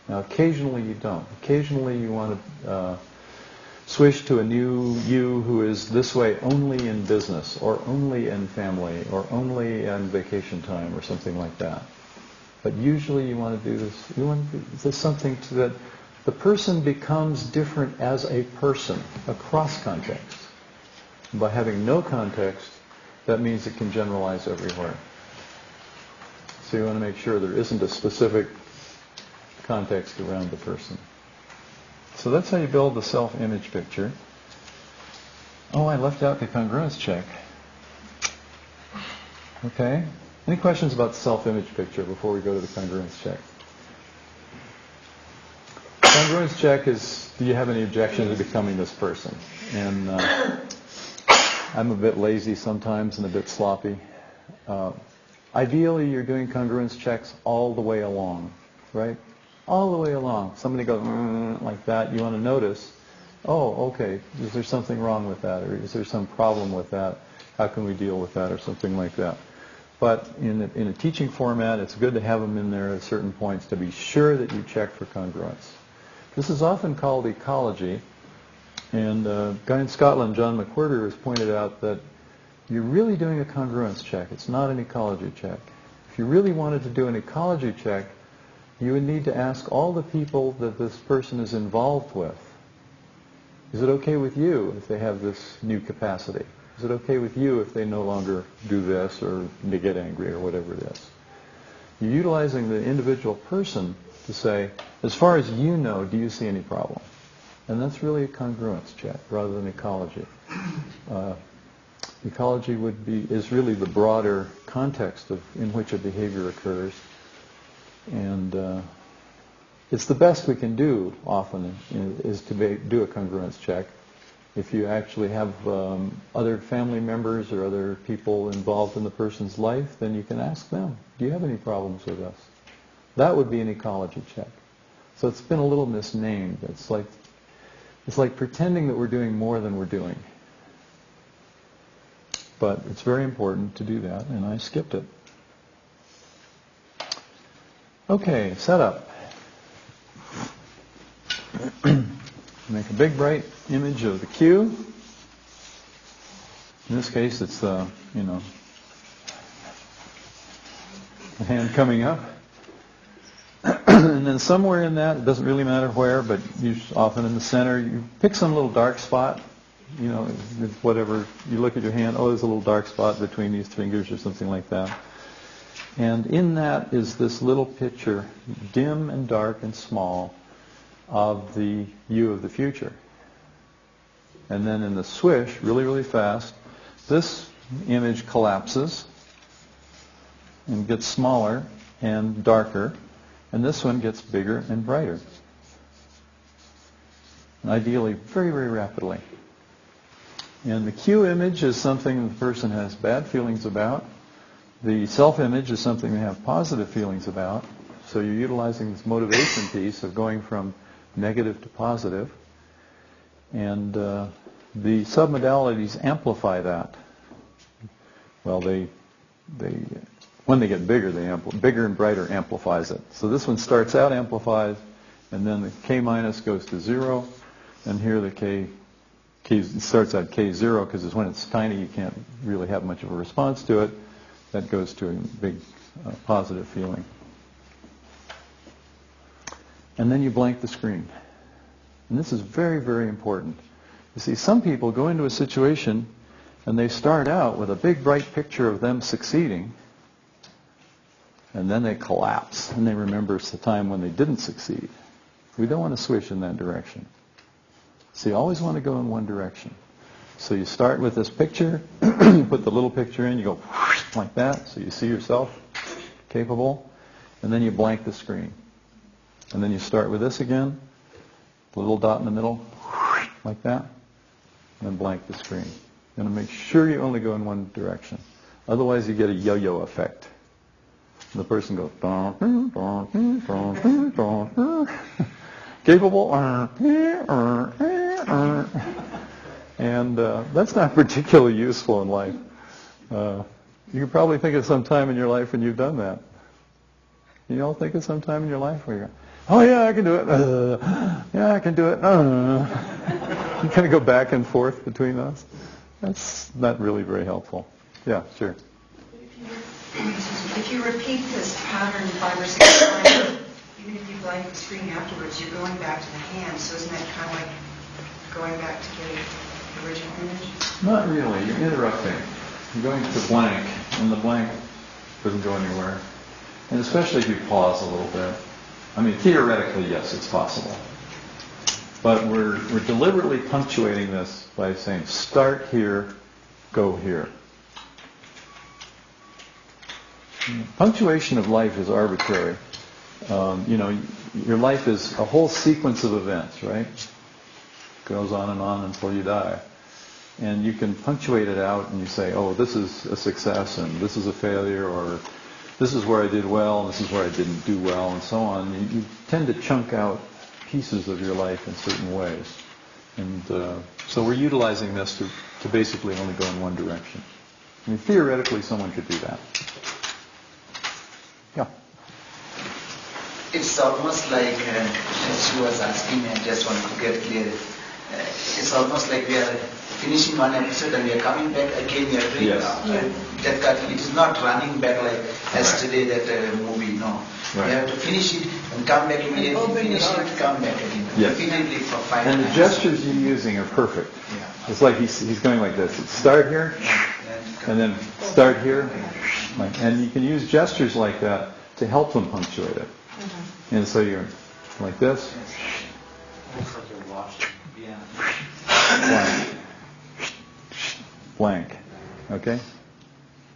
Now, occasionally you don't. Occasionally you want to Switch to a new you who is this way only in business, or only in family, or only on vacation time, or something like that. But usually you want to do this, you want to do this something that the person becomes different as a person across context. And by having no context, that means it can generalize everywhere. So you want to make sure there isn't a specific context around the person. So that's how you build the self-image picture. Oh, I left out the congruence check. Okay. Any questions about the self-image picture before we go to the congruence check? Congruence check is, do you have any objection to becoming this person? And I'm a bit lazy sometimes and a bit sloppy. Ideally, you're doing congruence checks all the way along, right? All the way along. Somebody goes like that, you want to notice, oh, okay, is there something wrong with that? Or is there some problem with that? How can we deal with that? Or something like that. But in a teaching format, it's good to have them in there at certain points to be sure that you check for congruence. This is often called ecology. And a guy in Scotland, John McWhirter, has pointed out that you're really doing a congruence check. It's not an ecology check. If you really wanted to do an ecology check, you would need to ask all the people that this person is involved with, is it okay with you if they have this new capacity? Is it okay with you if they no longer do this or they get angry or whatever it is? You're utilizing the individual person to say, as far as you know, do you see any problem? And that's really a congruence check rather than ecology. Ecology is really the broader context in which a behavior occurs. And it's the best we can do often is to do a congruence check. If you actually have other family members or other people involved in the person's life, then you can ask them, do you have any problems with us? That would be an ecology check. So it's been a little misnamed. It's like pretending that we're doing more than we're doing. But it's very important to do that, and I skipped it. Okay, setup. Make a big bright image of the cue. In this case, it's the hand coming up. And then somewhere in that, it doesn't really matter where, but often in the center, you pick some little dark spot. Whatever, you look at your hand, oh, there's a little dark spot between these fingers or something like that. And in that is this little picture, dim and dark and small, of the you of the future. And then in the swish, really, really fast, this image collapses and gets smaller and darker, and this one gets bigger and brighter. And ideally, very, very rapidly. And the cue image is something the person has bad feelings about. The self-image is something they have positive feelings about. So you're utilizing this motivation piece of going from negative to positive. And the submodalities amplify that. Well, when they get bigger, bigger and brighter amplifies it. So this one starts out amplified, and then the K minus goes to 0, and here the K starts at K0 because when it's tiny you can't really have much of a response to it. That goes to a big positive feeling. And then you blank the screen. And this is very, very important. You see, some people go into a situation and they start out with a big bright picture of them succeeding, and then they collapse and they remember the time when they didn't succeed. We don't want to switch in that direction. So you always want to go in one direction. So you start with this picture, you put the little picture in, you go like that, so you see yourself capable, and then you blank the screen. And then you start with this again, the little dot in the middle, like that, and then blank the screen. You want to make sure you only go in one direction. Otherwise you get a yo-yo effect. And the person goes, capable, and that's not particularly useful in life. You can probably think of some time in your life when you've done that. You all think of some time in your life where you go, oh yeah, I can do it. Yeah, I can do it. You kind of go back and forth between those. That's not really very helpful. Yeah, sure. If you repeat this pattern 5 or 6 times, even if you blank the screen afterwards, you're going back to the hand. So isn't that kind of like going back to the original image? Not really. You're interrupting. You're going to blank, and the blank doesn't go anywhere. And especially if you pause a little bit. I mean, theoretically, yes, it's possible. But we're deliberately punctuating this by saying, start here, go here. Punctuation of life is arbitrary. Your life is a whole sequence of events, right? Goes on until you die. And you can punctuate it out and you say, oh, this is a success and this is a failure, or this is where I did well and this is where I didn't do well, and so on. You tend to chunk out pieces of your life in certain ways. And so we're utilizing this to basically only go in one direction. I mean, theoretically, someone could do that. Yeah. It's almost like, she was asking me, I just want to get clear. It's almost like we are finishing one episode and we are coming back again, we are doing it is not running back like yesterday that movie, no. Right. We have to finish it and come back immediately, finish it, come back again. Yes. Repeatedly for 5 times. And the gestures you're using are perfect. Yeah. It's like he's going like this. Start here, and then start here. And you can use gestures like that to help them punctuate it. And so you're like this. Looks like you're watching. Blank. Blank. Okay?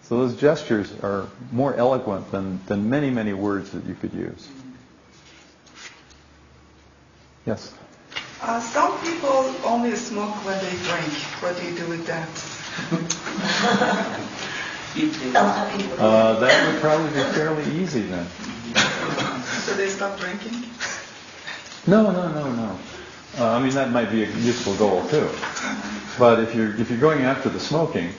So those gestures are more eloquent than many, many words that you could use. Yes? Some people only smoke when they drink. What do you do with that? That would probably be fairly easy then. So they stop drinking? No. I mean, that might be a useful goal too. But if you're going after the smoking,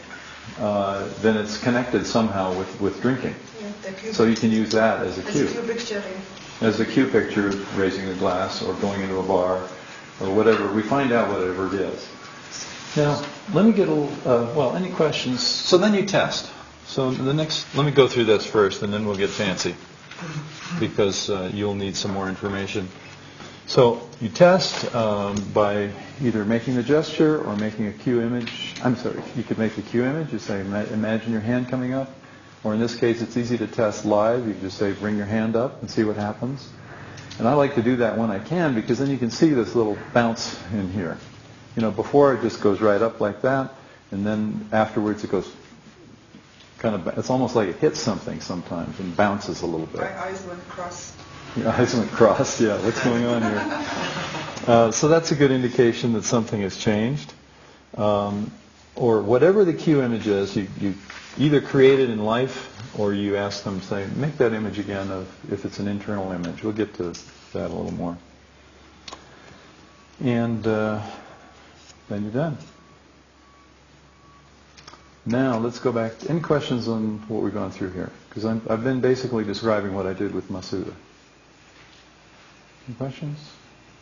then it's connected somehow with drinking. So you can use that as a cue. As a cue picture, raising a glass or going into a bar or whatever. We find out whatever it is. Now, let me get a little, any questions? So then you test. So let me go through this first and then we'll get fancy because you'll need some more information. So you test by either making the gesture or making a cue image. I'm sorry, you could make the cue image. You say, imagine your hand coming up. Or in this case, it's easy to test live. You can just say, bring your hand up and see what happens. And I like to do that when I can because then you can see this little bounce in here. Before it just goes right up like that, and then afterwards it goes it's almost like it hits something sometimes and bounces a little bit. My eyes went cross. Your eyes went crossed, yeah. What's going on here? So that's a good indication that something has changed. Or whatever the cue image is, you either create it in life or you ask them, say, make that image again if it's an internal image. We'll get to that a little more. And then you're done. Now let's go back. Any questions on what we've gone through here? Because I've been basically describing what I did with Masuda. Any questions?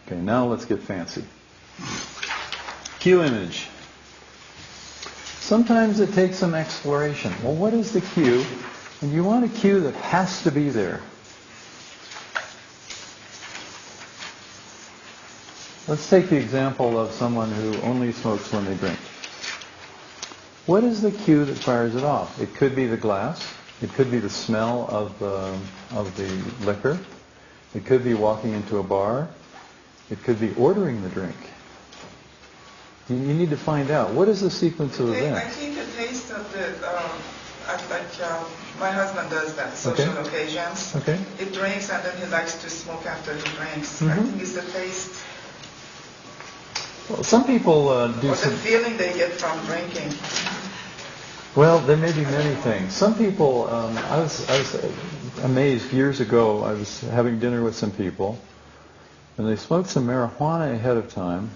Okay, now let's get fancy. Cue image. Sometimes it takes some exploration. Well, what is the cue? And you want a cue that has to be there. Let's take the example of someone who only smokes when they drink. What is the cue that fires it off? It could be the glass. It could be the smell of the liquor. It could be walking into a bar. It could be ordering the drink. You need to find out. What is the sequence of I events? think the taste of the, my husband does that, social occasions. Okay. He drinks and then he likes to smoke after he drinks. Mm-hmm. I think it's the taste. Well, some people do Or some... the feeling they get from drinking. Well, there may be many things. Some people, I was amazed years ago, I was having dinner with some people, and they smoked some marijuana ahead of time,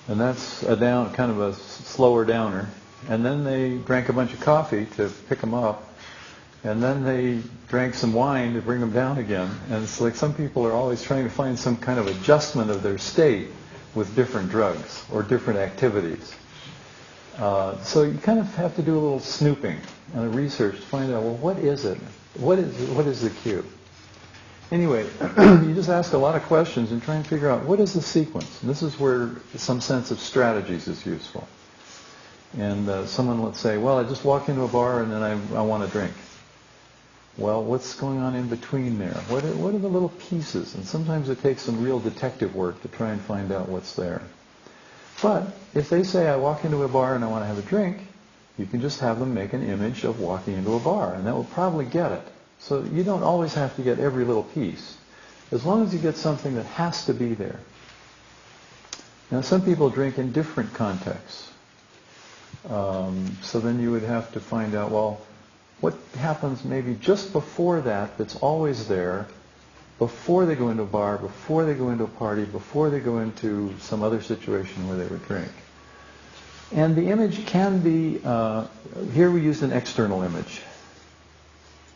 and that's kind of a slower downer, and then they drank a bunch of coffee to pick them up, and then they drank some wine to bring them down again, and it's like some people are always trying to find some kind of adjustment of their state with different drugs or different activities. So you kind of have to do a little snooping and a research to find out, well, what is it? What is the cue? Anyway, you just ask a lot of questions and try and figure out what is the sequence. And this is where some sense of strategies is useful. And someone let's say, well, I just walk into a bar and then I want a drink. Well, what's going on in between there? What are the little pieces? And sometimes it takes some real detective work to try and find out what's there. But if they say, I walk into a bar and I want to have a drink, you can just have them make an image of walking into a bar, and that will probably get it. So you don't always have to get every little piece, as long as you get something that has to be there. Now, some people drink in different contexts. So then you would have to find out, well, what happens maybe just before that that's always there, before they go into a bar, before they go into a party, before they go into some other situation where they would drink. And the image can be, here we used an external image,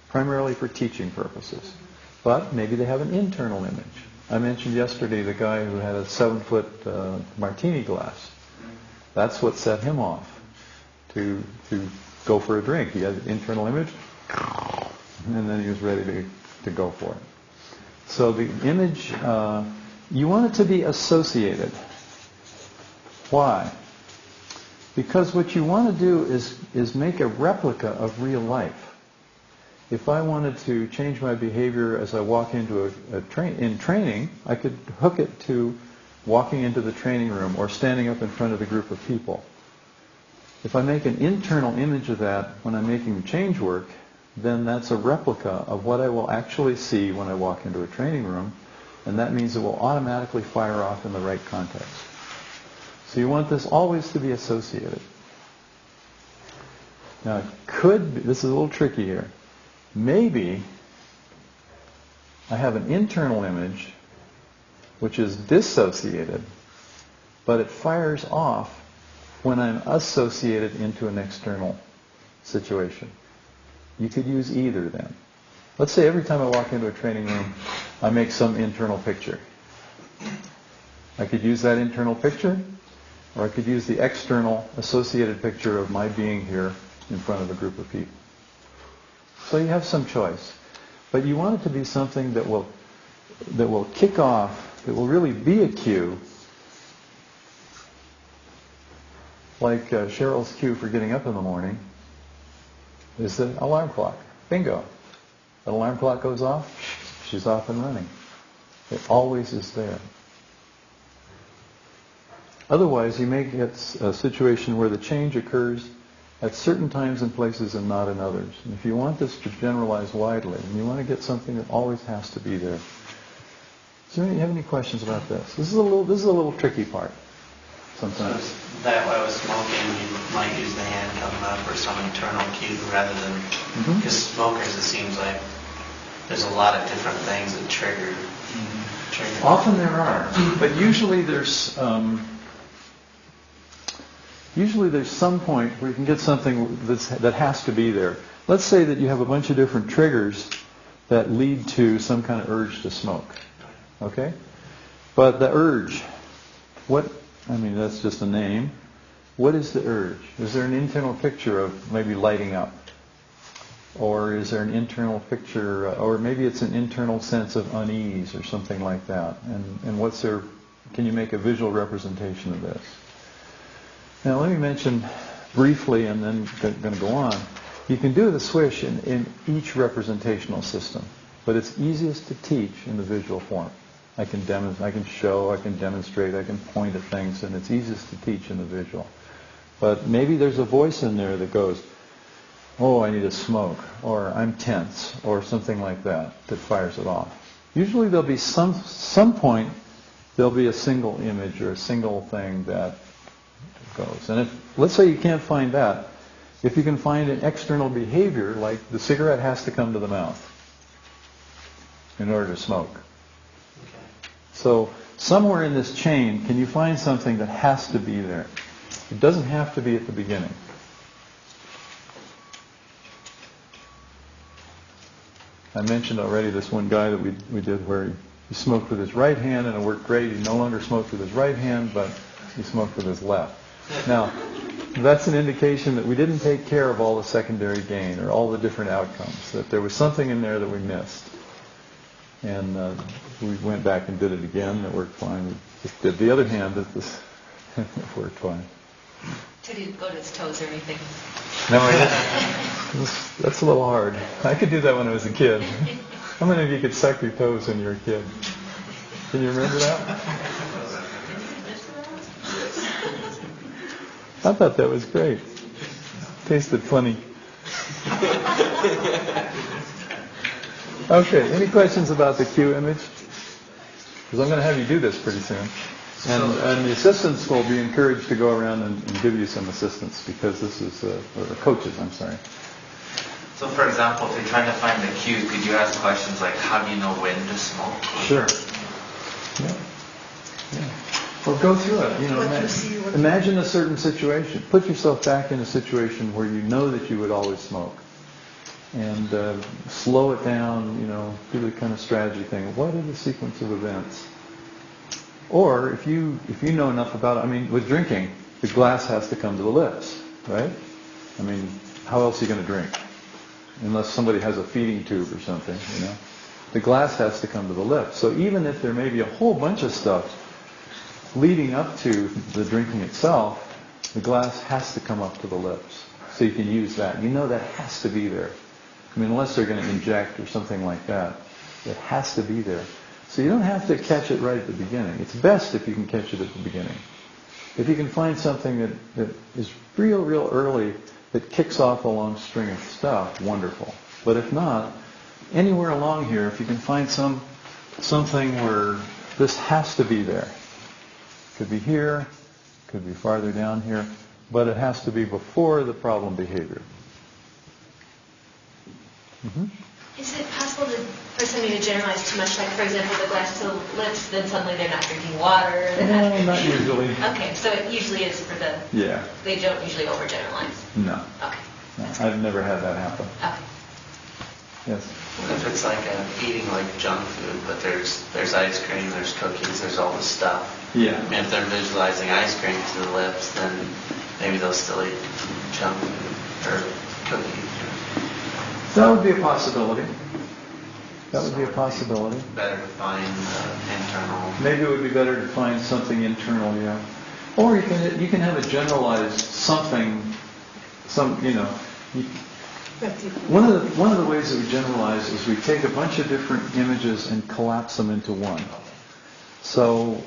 primarily for teaching purposes. But maybe they have an internal image. I mentioned yesterday the guy who had a 7-foot martini glass. That's what set him off to go for a drink. He had an internal image, and then he was ready to go for it. So the image, you want it to be associated. Why? Because what you want to do is make a replica of real life. If I wanted to change my behavior as I walk into in training, I could hook it to walking into the training room or standing up in front of a group of people. If I make an internal image of that when I'm making the change work, then that's a replica of what I will actually see when I walk into a training room, and that means it will automatically fire off in the right context. So you want this always to be associated. Now, this is a little tricky here. Maybe I have an internal image which is dissociated, but it fires off when I'm associated into an external situation. You could use either then. Let's say every time I walk into a training room, I make some internal picture. I could use that internal picture, or I could use the external associated picture of my being here in front of a group of people. So you have some choice. But you want it to be something that will kick off, that will really be a cue, like Cheryl's cue for getting up in the morning is the alarm clock. Bingo. The alarm clock goes off, she's off and running. It always is there. Otherwise, you may get a situation where the change occurs at certain times and places and not in others. And if you want this to generalize widely, and you want to get something that always has to be there. Do you have any questions about this? This is a little tricky part sometimes. So that way with smoking, you might use the hand coming up or some internal cue rather than, because smokers, it seems like there's a lot of different things that trigger. Often there are, but usually there's some point where you can get something that has to be there. Let's say that you have a bunch of different triggers that lead to some kind of urge to smoke. Okay? But the urge, that's just a name. What is the urge? Is there an internal picture of maybe lighting up? Or is there an internal picture, or maybe it's an internal sense of unease or something like that? And can you make a visual representation of this? Now let me mention briefly, and then going to go on. You can do the swish in each representational system, but it's easiest to teach in the visual form. I can show, I can demonstrate, I can point at things, and it's easiest to teach in the visual. But maybe there's a voice in there that goes, oh, I need a smoke, or I'm tense, or something like that fires it off. Usually there'll be some point, there'll be a single image or a single thing that goes. And let's say you can't find that, if you can find an external behavior, like the cigarette has to come to the mouth in order to smoke. So somewhere in this chain, can you find something that has to be there? It doesn't have to be at the beginning. I mentioned already this one guy that we did where He smoked with his right hand and it worked great. He no longer smoked with his right hand, but he smoked with his left. Now, that's an indication that we didn't take care of all the secondary gain or all the different outcomes, that there was something in there that we missed. And we went back and did it again. It worked fine. We just did the other hand. It worked fine. So he didn't go to his toes or anything. No, I didn't. That's a little hard. I could do that when I was a kid. How many of you could suck your toes when you were a kid? Can you remember that? I thought that was great. Tasted funny. Okay, any questions about the cue image? Because I'm going to have you do this pretty soon. And the assistants will be encouraged to go around and give you some assistance because this is, or coaches, I'm sorry. So for example, if you're trying to find the cues, could you ask questions like, how do you know when to smoke? Sure. Yeah. Well, go through it. Imagine a certain situation. Put yourself back in a situation where you know that you would always smoke. And slow it down, do the kind of strategy thing. What are the sequence of events? Or if you know enough about it, with drinking, the glass has to come to the lips, right? How else are you going to drink? Unless somebody has a feeding tube or something, The glass has to come to the lips. So even if there may be a whole bunch of stuff leading up to the drinking itself, the glass has to come up to the lips. So you can use that. That has to be there. Unless they're going to inject or something like that. It has to be there. So you don't have to catch it right at the beginning. It's best if you can catch it at the beginning. If you can find something that is real early, that kicks off a long string of stuff, wonderful. But if not, anywhere along here, if you can find something where this has to be there. Could be here, could be farther down here, but it has to be before the problem behavior. Mm-hmm. Is it possible for somebody to generalize too much? Like, for example, the glass to the lips, then suddenly they're not drinking water? No, not usually. Okay, so it usually is for the... Yeah. They don't usually overgeneralize? No. Okay. No, I've never had that happen. Okay. Yes? What if it's like eating like junk food, but there's ice cream, there's cookies, there's all this stuff? Yeah. If they're visualizing ice cream to the lips, then maybe they'll still eat junk food or cookies. That would be a possibility. That would be a possibility. Better to find internal. Maybe it would be better to find something internal, yeah. Or you can have a generalized something, One of the ways that we generalize is we take a bunch of different images and collapse them into one. So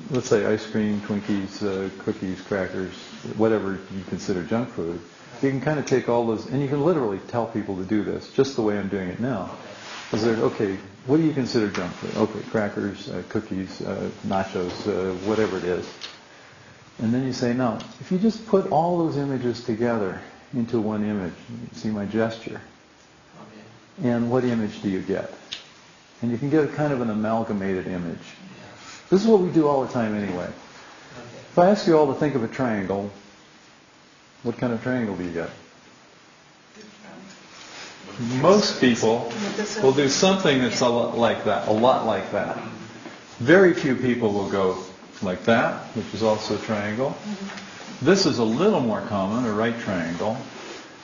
let's say ice cream, Twinkies, cookies, crackers, whatever you consider junk food. You can kind of take all those, and you can literally tell people to do this, just the way I'm doing it now. Okay, what do you consider junk food? Okay, crackers, cookies, nachos, whatever it is. And then you say, no, if you just put all those images together into one image, see my gesture, and what image do you get? And you can get a kind of an amalgamated image. This is what we do all the time anyway. If I ask you all to think of a triangle, what kind of triangle do you get? Most people will do something that's a lot like that. Very few people will go like that, which is also a triangle. This is a little more common, a right triangle.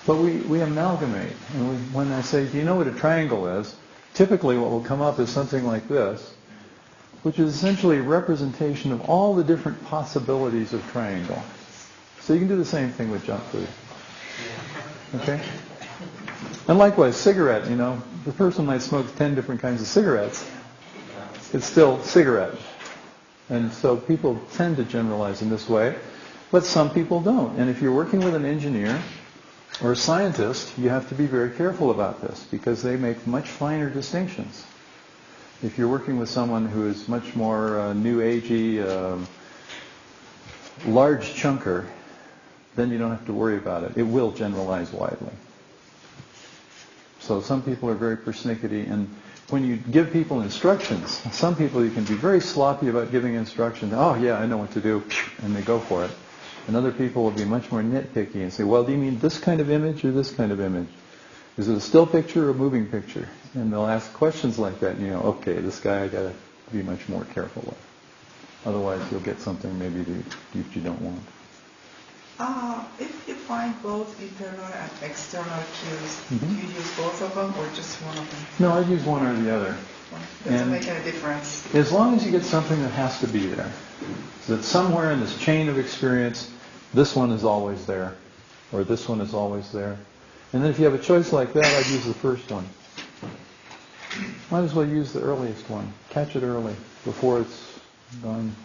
But we amalgamate. And when I say, do you know what a triangle is? Typically what will come up is something like this, which is essentially a representation of all the different possibilities of triangle. So you can do the same thing with junk food. Okay? And likewise, cigarette, the person might smoke 10 different kinds of cigarettes. It's still cigarette. And so people tend to generalize in this way, but some people don't. And if you're working with an engineer or a scientist, you have to be very careful about this because they make much finer distinctions. If you're working with someone who is much more new agey, large chunker, then you don't have to worry about it. It will generalize widely. So some people are very persnickety, and when you give people instructions, some people you can be very sloppy about giving instructions. Oh yeah, I know what to do, and they go for it. And other people will be much more nitpicky and say, well, do you mean this kind of image or this kind of image? Is it a still picture or a moving picture? And they'll ask questions like that, and you know, okay, this guy I got to be much more careful with. Otherwise, you'll get something maybe that you don't want. If you find both internal and external cues, do you use both of them or just one of them? No, I'd use one or the other. Doesn't make any difference. As long as you get something that has to be there. So that somewhere in this chain of experience, this one is always there, or this one is always there. And then if you have a choice like that, I'd use the first one. Might as well use the earliest one. Catch it early, before it's gone.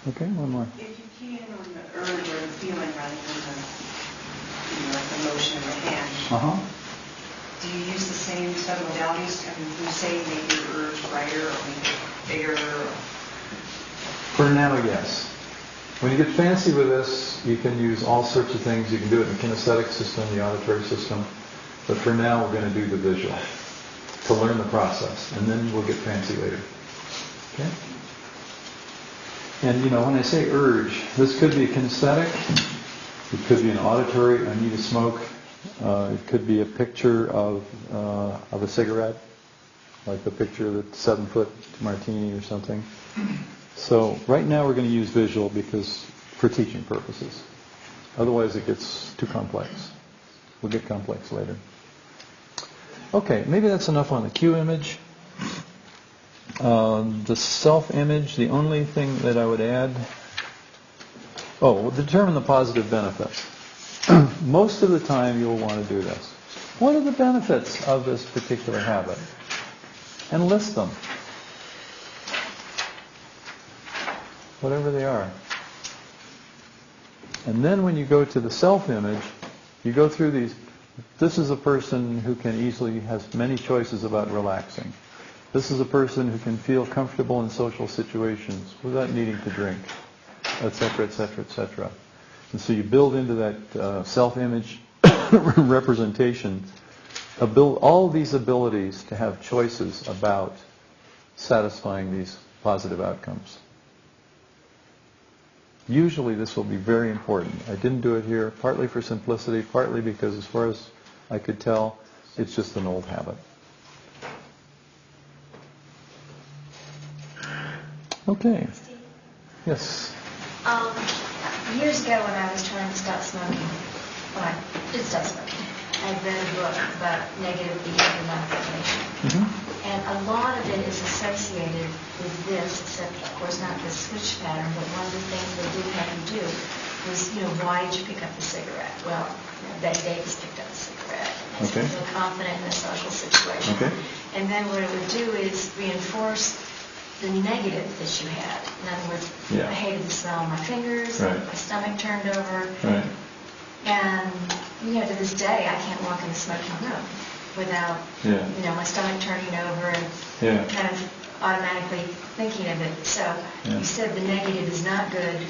Okay, one more. If you key in on the urge or the feeling rather than the motion of the hand, do you use the same submodalities? I mean, you say make your urge brighter or make it bigger? For now, yes. When you get fancy with this, you can use all sorts of things. You can do it in the kinesthetic system, the auditory system. But for now, we're going to do the visual to learn the process. And then we'll get fancy later. Okay? And, you know, when I say urge, this could be a kinesthetic. It could be an auditory, I need to smoke. It could be a picture of a cigarette, like the picture of the 7-foot martini or something. So right now we're going to use visual because for teaching purposes. Otherwise it gets too complex. We'll get complex later. Okay, maybe that's enough on the cue image. The self-image, the only thing that I would add, determine the positive benefits. Most of the time you'll want to do this. What are the benefits of this particular habit? And list them. Whatever they are. And then when you go to the self-image, you go through these. This is a person who can easily, has many choices about relaxing. This is a person who can feel comfortable in social situations without needing to drink, etc., etc., etc. And so you build into that self-image representation, all these abilities to have choices about satisfying these positive outcomes. Usually this will be very important. I didn't do it here, partly for simplicity, partly because as far as I could tell, it's just an old habit. Okay. Steve? Yes. Years ago when I was trying to stop smoking, when I did stop smoking, I read a book about negative behavior modification. And a lot of it is associated with this, except of course not the switch pattern, but one of the things they did have you do was, why did you pick up the cigarette? Well, Betty Davis picked up the cigarette. And Okay. feel confident in a social situation. Okay. And then what it would do is reinforce the negative that you had. In other words, Yeah. I hated the smell of my fingers, Right. my stomach turned over, Right. and to this day I can't walk in a smoking room without Yeah. my stomach turning over and Yeah. kind of automatically thinking of it. So Yeah. you said the negative is not good,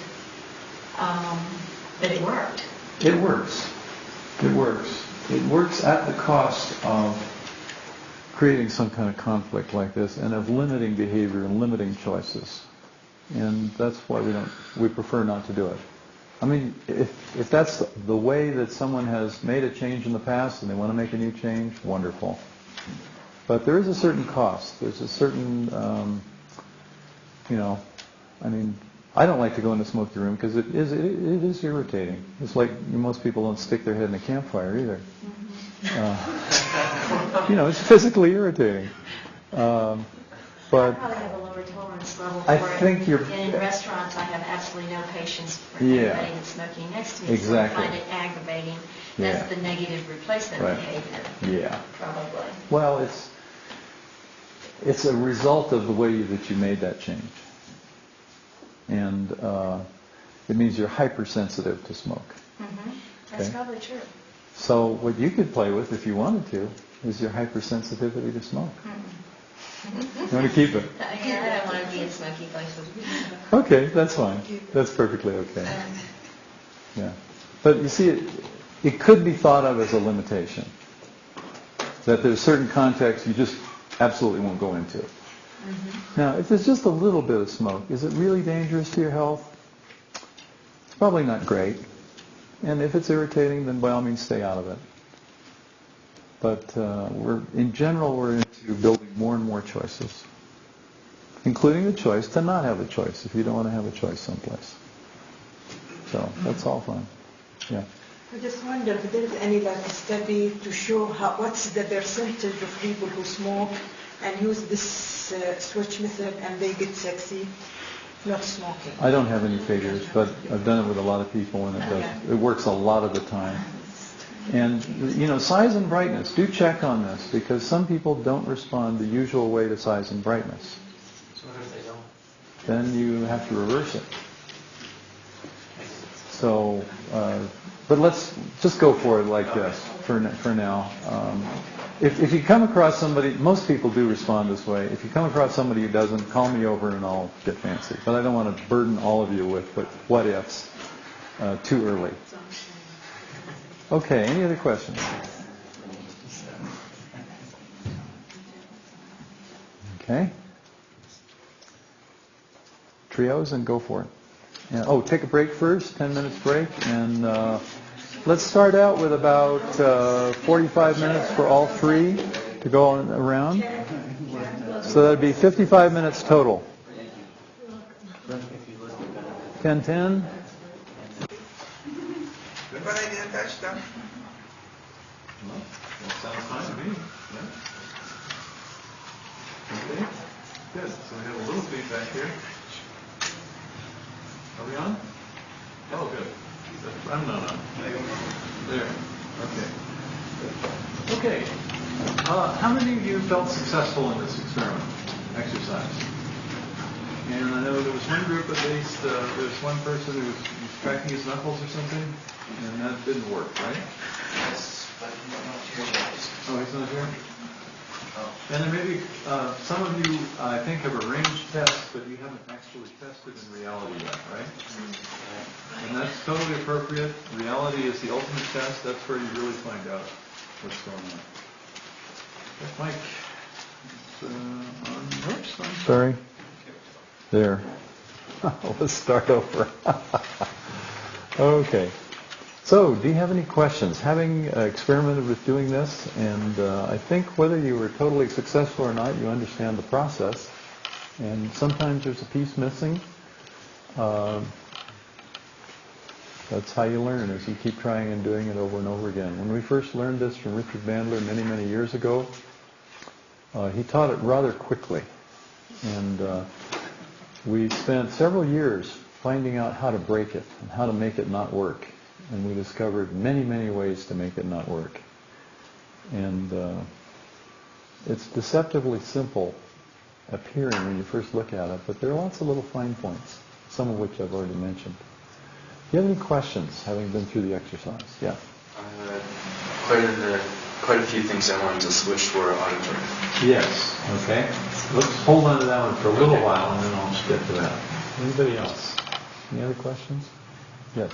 but it worked. It works. It works. It works at the cost of creating some kind of conflict like this and of limiting behavior and limiting choices. And that's why we prefer not to do it. I mean, if that's the way that someone has made a change in the past and they want to make a new change, wonderful. But there is a certain cost. There's a certain, I don't like to go in the smoky room because it is irritating. It's like most people don't stick their head in a campfire either. It's physically irritating. I But probably have a lower tolerance level for I it. think you're- And in restaurants, I have absolutely no patience for Yeah. anybody that's smoking next to me. Exactly. So I find it aggravating. That's Yeah. the negative replacement Right. behavior. Yeah. Probably. Well, it's a result of the way that you made that change. And it means you're hypersensitive to smoke. That's Okay. probably true. So what you could play with, if you wanted to, is your hypersensitivity to smoke. You want to keep it? I don't want to be in smoky places. Okay, that's fine. That's perfectly okay. Yeah. But you see, it could be thought of as a limitation. That there's certain contexts you just absolutely won't go into. Now, if there's just a little bit of smoke, is it really dangerous to your health? It's probably not great. And if it's irritating, then by all means stay out of it. But in general, we're into building more and more choices, including the choice to not have a choice if you don't want to have a choice someplace. So that's all fine. Yeah. I just wonder if there is any study to show what's the percentage of people who smoke and use this switch method and they get sexy, not smoking. I don't have any figures, but I've done it with a lot of people, and it works a lot of the time. And, size and brightness, do check on this, because some people don't respond the usual way to size and brightness. So what if they don't? Then you have to reverse it. So, but let's just go for it like this for now. If you come across somebody, most people do respond this way. If you come across somebody who doesn't, call me over and I'll get fancy. But I don't want to burden all of you with what ifs too early. Okay, any other questions? Okay. Trios and go for it. Yeah. Take a break first, 10 minutes break, and let's start out with about 45 minutes for all three to go around. So that'd be 55 minutes total. 10-10. But I didn't touch them. Well, that sounds fine to me. Yeah. Okay. Good. So we have a little feedback here. Are we on? Oh, good. I'm not on. There. Okay. Okay. How many of you felt successful in this experiment, exercise? And I know there was one group at least, there was one person who was cracking his knuckles or something, and that didn't work, right? Yes, but he's not here yet. Oh, he's not here? Oh. And there may be, some of you, I think, have arranged tests, but you haven't actually tested in reality yet, right? And that's totally appropriate. Reality is the ultimate test. That's where you really find out what's going on. That mic is on. Oops, I'm sorry. There. Let's start over. Okay. So, do you have any questions? Having experimented with doing this, and I think whether you were totally successful or not, you understand the process. And sometimes there's a piece missing. That's how you learn, is you keep trying and doing it over and over again. When we first learned this from Richard Bandler many, many years ago, he taught it rather quickly. And we spent several years finding out how to break it and how to make it not work. And we discovered many, many ways to make it not work. And it's deceptively simple appearing when you first look at it, but there are lots of little fine points, some of which I've already mentioned. Do you have any questions, having been through the exercise? Yeah. Quite a few things I wanted to switch for auditory. Yes. Okay. Let's hold on to that one for a little while, and then I'll get to that. Anybody else? Any other questions? Yes.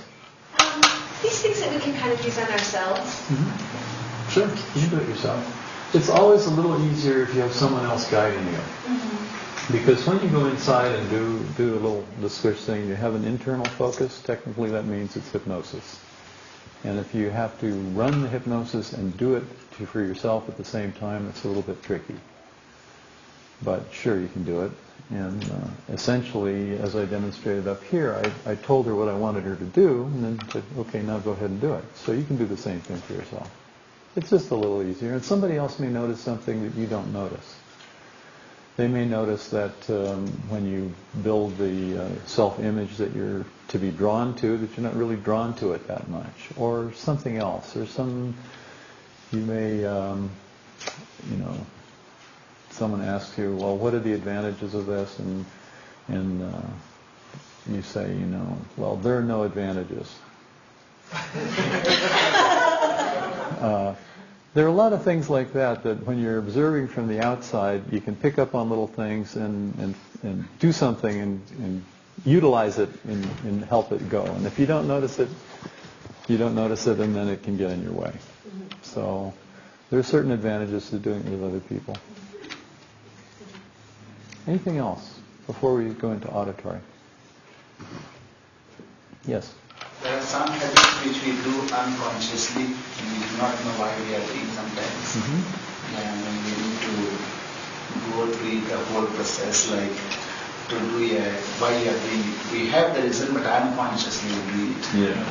These things that we can kind of use on ourselves. Mm-hmm. Sure. You can do it yourself. It's always a little easier if you have someone else guiding you. Mm-hmm. Because when you go inside and do the switch thing, you have an internal focus. Technically, that means it's hypnosis. And if you have to run the hypnosis and do it for yourself at the same time, it's a little bit tricky. But sure, you can do it. And essentially, as I demonstrated up here, I told her what I wanted her to do, and then said, okay, now go ahead and do it. So you can do the same thing for yourself. It's just a little easier. And somebody else may notice something that you don't notice. They may notice that when you build the self-image that you're to be drawn to, that you're not really drawn to it that much. Or something else. Or you may, someone asks you, well, what are the advantages of this? And you say, well, there are no advantages. There are a lot of things like that when you're observing from the outside, you can pick up on little things and do something and utilize it and help it go. And if you don't notice it, you don't notice it, and then it can get in your way. So there are certain advantages to doing it with other people. Anything else before we go into auditory? Yes? There are some habits which we do unconsciously, and we do not know why we are doing sometimes. Yeah, and we need to go through the whole process, like to do why you are doing it. We have the result, but unconsciously we do it. Yeah.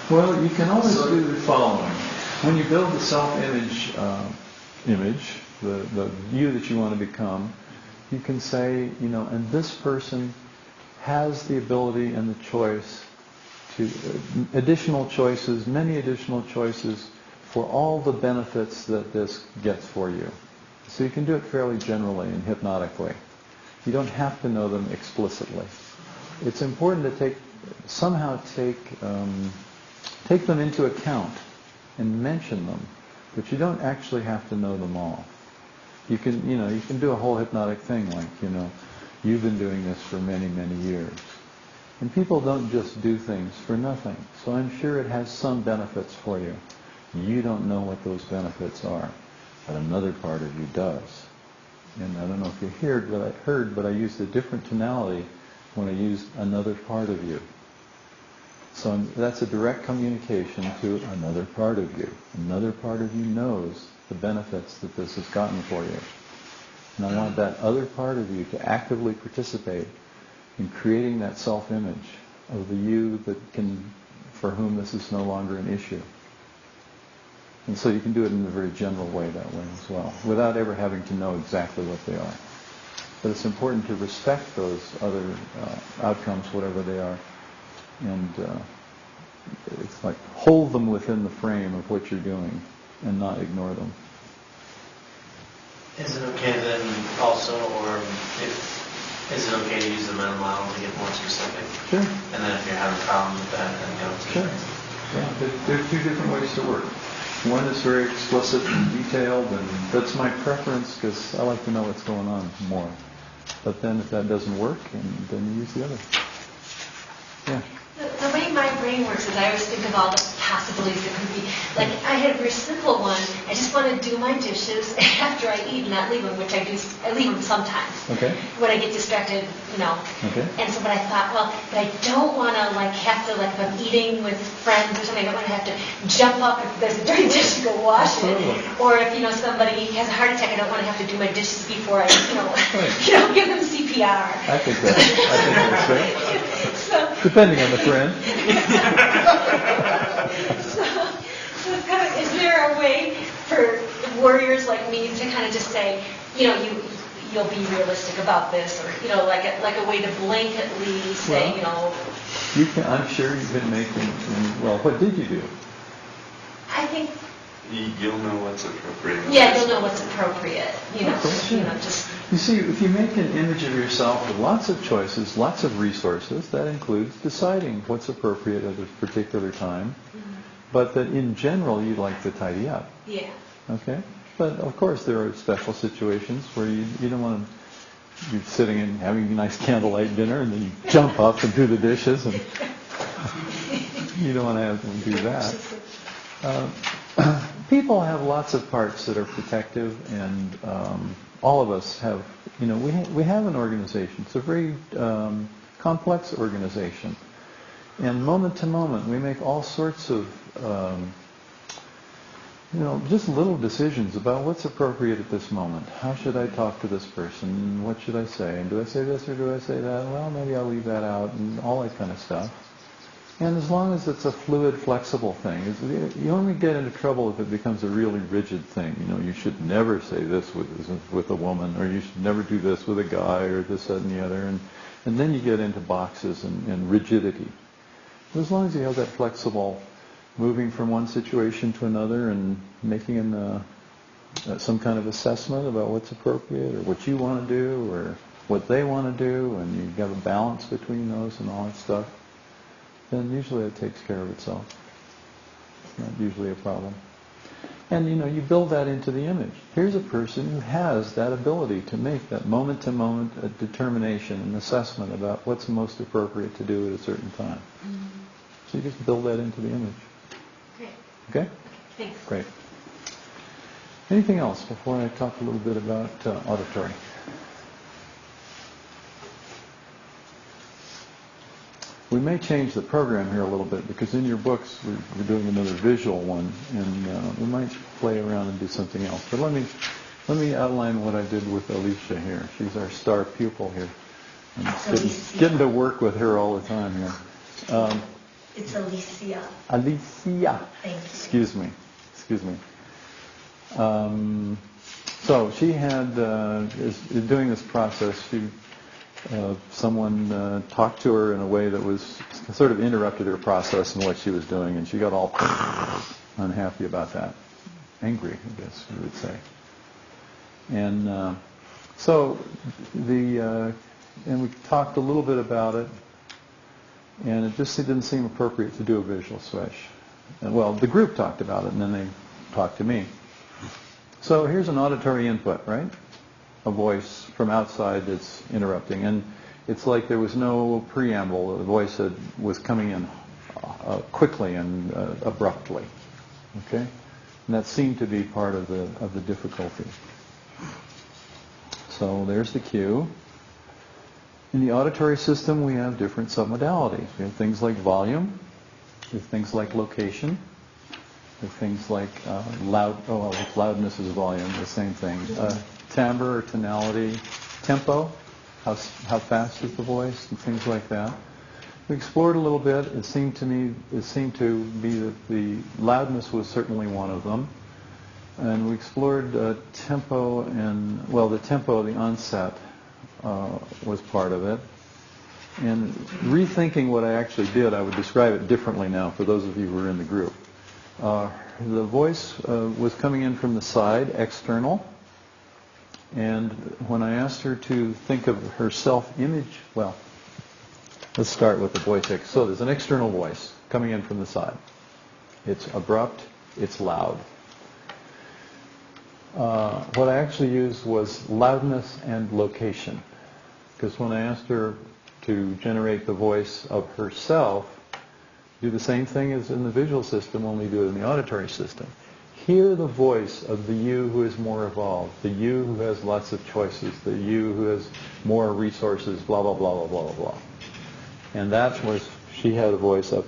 Well, you can always do the following. When you build the self-image the you that you want to become, you can say, and this person has the ability and the choice to many additional choices for all the benefits that this gets for you. So you can do it fairly generally and hypnotically. You don't have to know them explicitly. It's important to somehow take them into account and mention them, but you don't actually have to know them all. You can do a whole hypnotic thing like, you've been doing this for many, many years. And people don't just do things for nothing. So I'm sure it has some benefits for you. You don't know what those benefits are, but another part of you does. And I don't know if you heard, but I used a different tonality when I used another part of you. So that's a direct communication to another part of you. Another part of you knows the benefits that this has gotten for you. And I want that other part of you to actively participate in creating that self-image of the you for whom this is no longer an issue. And so you can do it in a very general way that way as well, without ever having to know exactly what they are. But it's important to respect those other outcomes, whatever they are, and it's like hold them within the frame of what you're doing and not ignore them. Is it okay then also, is it okay to use the mental model to get more specific? Sure. And then if you're having problems with that, then go to Sure. Yeah, there are two different ways to work. One is very explicit and detailed, and that's my preference because I like to know what's going on more. But then if that doesn't work, then you use the other. Yeah. The way my brain works is I always think of all the possibilities that could be. Like, I had a very simple one. I just want to do my dishes after I eat and not leave them, which I do. I leave them sometimes. Okay. When I get distracted, Okay. And so, but I thought, but I don't want to, have to, if I'm eating with friends or something, I don't want to have to jump up if there's a dirty dish to go wash Absolutely. it. Or if, somebody has a heart attack, I don't want to have to do my dishes before I, Right. give them CPR. I think that's fair. So, depending on the friend. so it's kind of, is there a way for warriors like me to kind of just say, you'll be realistic about this, or like a way to blanketly say, You can. I'm sure you've been making. Well, what did you do? I think. You'll know what's appropriate. Yeah, you'll know what's appropriate. Sure. Just. You see, if you make an image of yourself with lots of choices, lots of resources, that includes deciding what's appropriate at a particular time, but that in general you'd like to tidy up. Yeah. Okay? But of course there are special situations where you don't want to, you're sitting and having a nice candlelight dinner and then you jump up and do the dishes and you don't want to have them do that. People have lots of parts that are protective, and all of us have, we have an organization. It's a very complex organization. And moment to moment, we make all sorts of, just little decisions about what's appropriate at this moment. How should I talk to this person? What should I say? And do I say this or do I say that? Well, maybe I'll leave that out, and all that kind of stuff. And as long as it's a fluid, flexible thing, you only get into trouble if it becomes a really rigid thing. You should never say this with a woman, or you should never do this with a guy, or this, that, and the other. And then you get into boxes and rigidity. But as long as you have that flexible, moving from one situation to another and making some kind of assessment about what's appropriate, or what you want to do, or what they want to do, and you have a balance between those and all that stuff, then usually it takes care of itself. It's not usually a problem. And you build that into the image. Here's a person who has that ability to make that moment-to-moment determination and assessment about what's most appropriate to do at a certain time. So you just build that into the image. Great. Okay? Thanks. Great. Anything else before I talk a little bit about auditory? We may change the program here a little bit because in your books we're doing another visual one, and we might play around and do something else. But let me outline what I did with Alicia here. She's our star pupil here. I'm getting to work with her all the time here. It's Alicia. Alicia. Thank you. Excuse me. So she had, is doing this process, someone talked to her in a way that was sort of interrupted her process and what she was doing, and she got all unhappy about that. Angry, I guess you would say. And and we talked a little bit about it, and it didn't seem appropriate to do a visual switch. And, well, the group talked about it, and then they talked to me. So here's an auditory input, right? A voice from outside that's interrupting. And it's like there was no preamble. The voice was coming in quickly and abruptly. Okay? And that seemed to be part of the difficulty. So there's the cue. In the auditory system, we have different submodalities. We have things like volume. We have things like location. We have things like loudness is volume, the same thing. Timbre or tonality, tempo, how fast is the voice, and things like that. We explored a little bit. It seemed to be that the loudness was certainly one of them. And we explored tempo the tempo of the onset was part of it. And rethinking what I actually did, I would describe it differently now for those of you who are in the group. The voice was coming in from the side, external. And when I asked her to think of her self-image, well, let's start with the voice. So there's an external voice coming in from the side. It's abrupt, it's loud. What I actually used was loudness and location. Because when I asked her to generate the voice of herself, do the same thing as in the visual system, only do it in the auditory system. Hear the voice of the you who is more evolved, the you who has lots of choices, the you who has more resources, blah, blah, blah, blah, blah, blah, blah. And that was, she had a voice up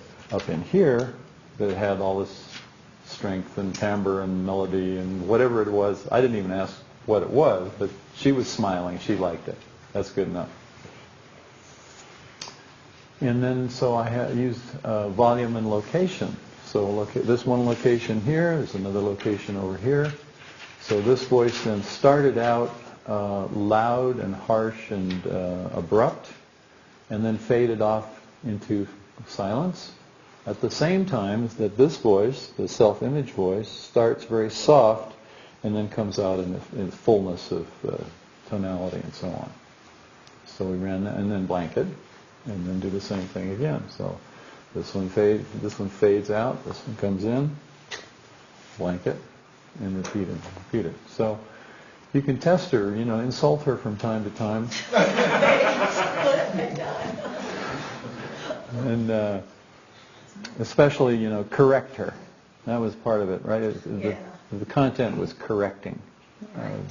in here that had all this strength and timbre and melody and whatever it was. I didn't even ask what it was, but she was smiling. She liked it. That's good enough. And then so I used volume and location. So this one location here, there's another location over here. So this voice then started out loud and harsh and abrupt, and then faded off into silence. At the same time that this voice, the self-image voice, starts very soft and then comes out in the fullness of tonality and so on. So we ran that, and then blanket, and then do the same thing again. So this one fades out, this one comes in, blanket, and repeat it. So you can test her, insult her from time to time. And especially, correct her. That was part of it, right? The content was correcting.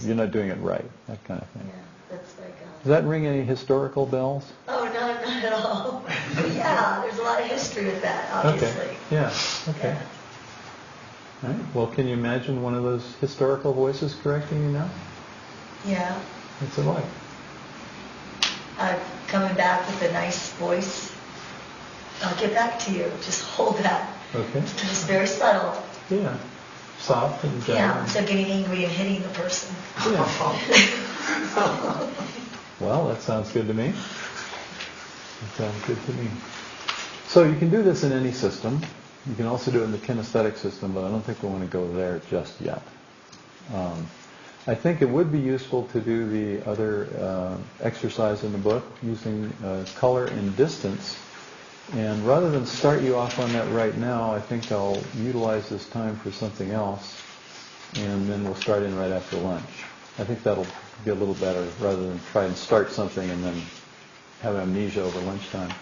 You're not doing it right, that kind of thing. Yeah, that's like Does that ring any historical bells? Oh, not at all. Yeah, there's a lot of history with that, obviously. Okay. Yeah. Okay. Yeah. All right. Well, can you imagine one of those historical voices correcting you now? Yeah. What's it like? Coming back with a nice voice. I'll get back to you. Just hold that. Okay. Just very subtle. Yeah. Soft and gentle. Yeah, instead of getting angry and hitting the person. Yeah. Well, that sounds good to me. So you can do this in any system. You can also do it in the kinesthetic system, but I don't think we want to go there just yet. I think it would be useful to do the other exercise in the book using color and distance. And rather than start you off on that right now, I think I'll utilize this time for something else, and then we'll start in right after lunch. I think that'll be a little better rather than try and start something and then have amnesia over lunchtime.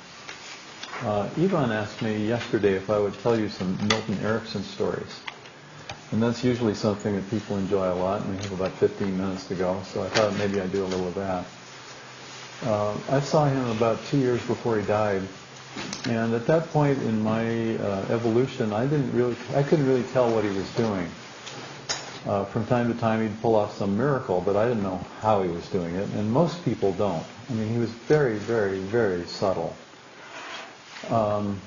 Yvonne asked me yesterday if I would tell you some Milton Erickson stories. And that's usually something that people enjoy a lot, and we have about 15 minutes to go, so I thought maybe I'd do a little of that. I saw him about 2 years before he died, And at that point in my evolution, I couldn't really tell what he was doing. From time to time, he'd pull off some miracle, but I didn't know how he was doing it. And most people don't. I mean, he was very, very, very subtle. And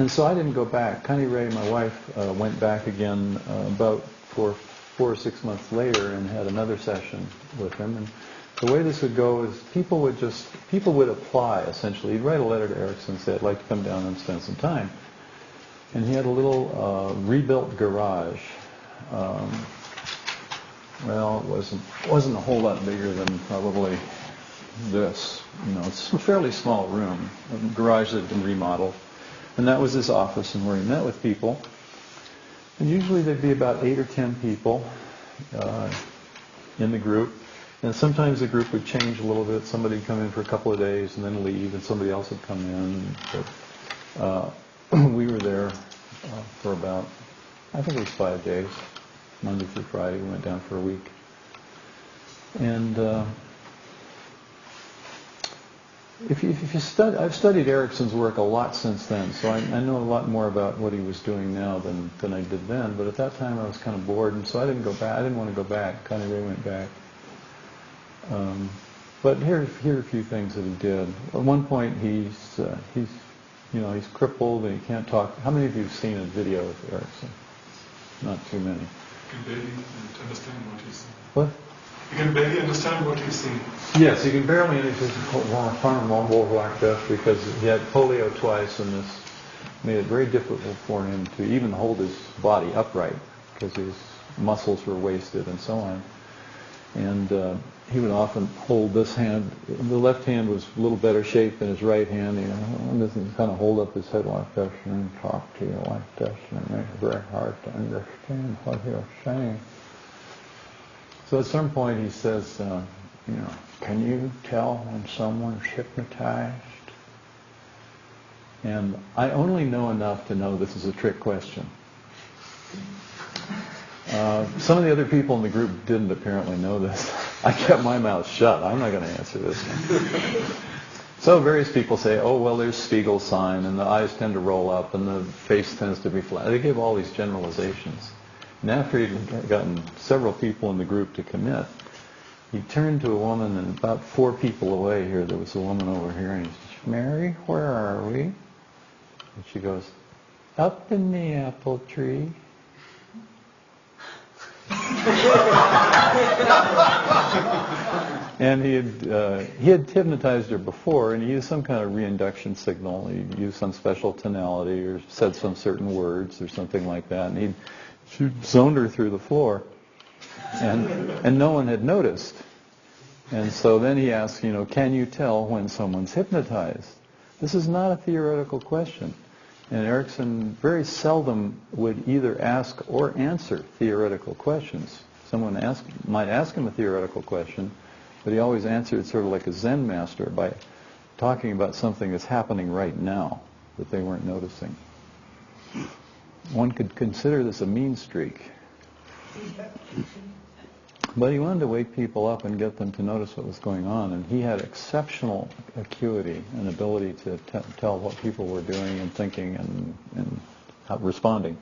so I didn't go back. Connie Ray, my wife, went back again about 4 or 6 months later and had another session with him. And the way this would go is people would apply, essentially. He'd write a letter to Erickson and say, I'd like to come down and spend some time. And he had a little rebuilt garage. Well, it wasn't a whole lot bigger than probably this. You know, it's a fairly small room, a garage that had been remodeled. And that was his office and where he met with people. And usually there'd be about 8 or 10 people in the group. And sometimes the group would change a little bit. Somebody would come in for a couple of days and then leave, and somebody else would come in. But we were there for about, I think it was 5 days, Monday through Friday. We went down for a week. And if you study, I've studied Erickson's work a lot since then, so I know a lot more about what he was doing now than I did then. But at that time, I was kind of bored, and so I didn't go back. I didn't want to go back. Connie Ray went back. But here are a few things that he did. At one point, he's crippled and he can't talk. How many of you have seen a video of Erickson? Not too many. You can barely understand what he's saying. What? You can barely understand what he's saying. Yes, you can barely understand mumble like this because he had polio twice, and this made it very difficult for him to even hold his body upright because his muscles were wasted and so on. And he would often hold this hand. The left hand was a little better shaped than his right hand. And this and kind of hold up his head like this and talk to you like this, and it makes it very hard to understand what he was saying. So at some point he says, can you tell when someone's hypnotized? And I only know enough to know this is a trick question. Some of the other people in the group didn't apparently know this. I kept my mouth shut. I'm not going to answer this one. So various people say, oh, well, there's Spiegel's sign, and the eyes tend to roll up, and the face tends to be flat. They give all these generalizations. And after he'd gotten several people in the group to commit, he turned to a woman, and about 4 people away here, there was a woman over here, and he says, Mary, where are we? And she goes, up in the apple tree. And he had hypnotized her before, and he used some kind of reinduction signal. He used some special tonality or said some certain words or something like that, and she zoned her through the floor, and no one had noticed. And so then he asked, can you tell when someone's hypnotized? This is not a theoretical question. And Erickson very seldom would either ask or answer theoretical questions. Someone might ask him a theoretical question, but he always answered sort of like a Zen master by talking about something that's happening right now that they weren't noticing. One could consider this a mean streak. But he wanted to wake people up and get them to notice what was going on, and he had exceptional acuity and ability to tell what people were doing and thinking and responding.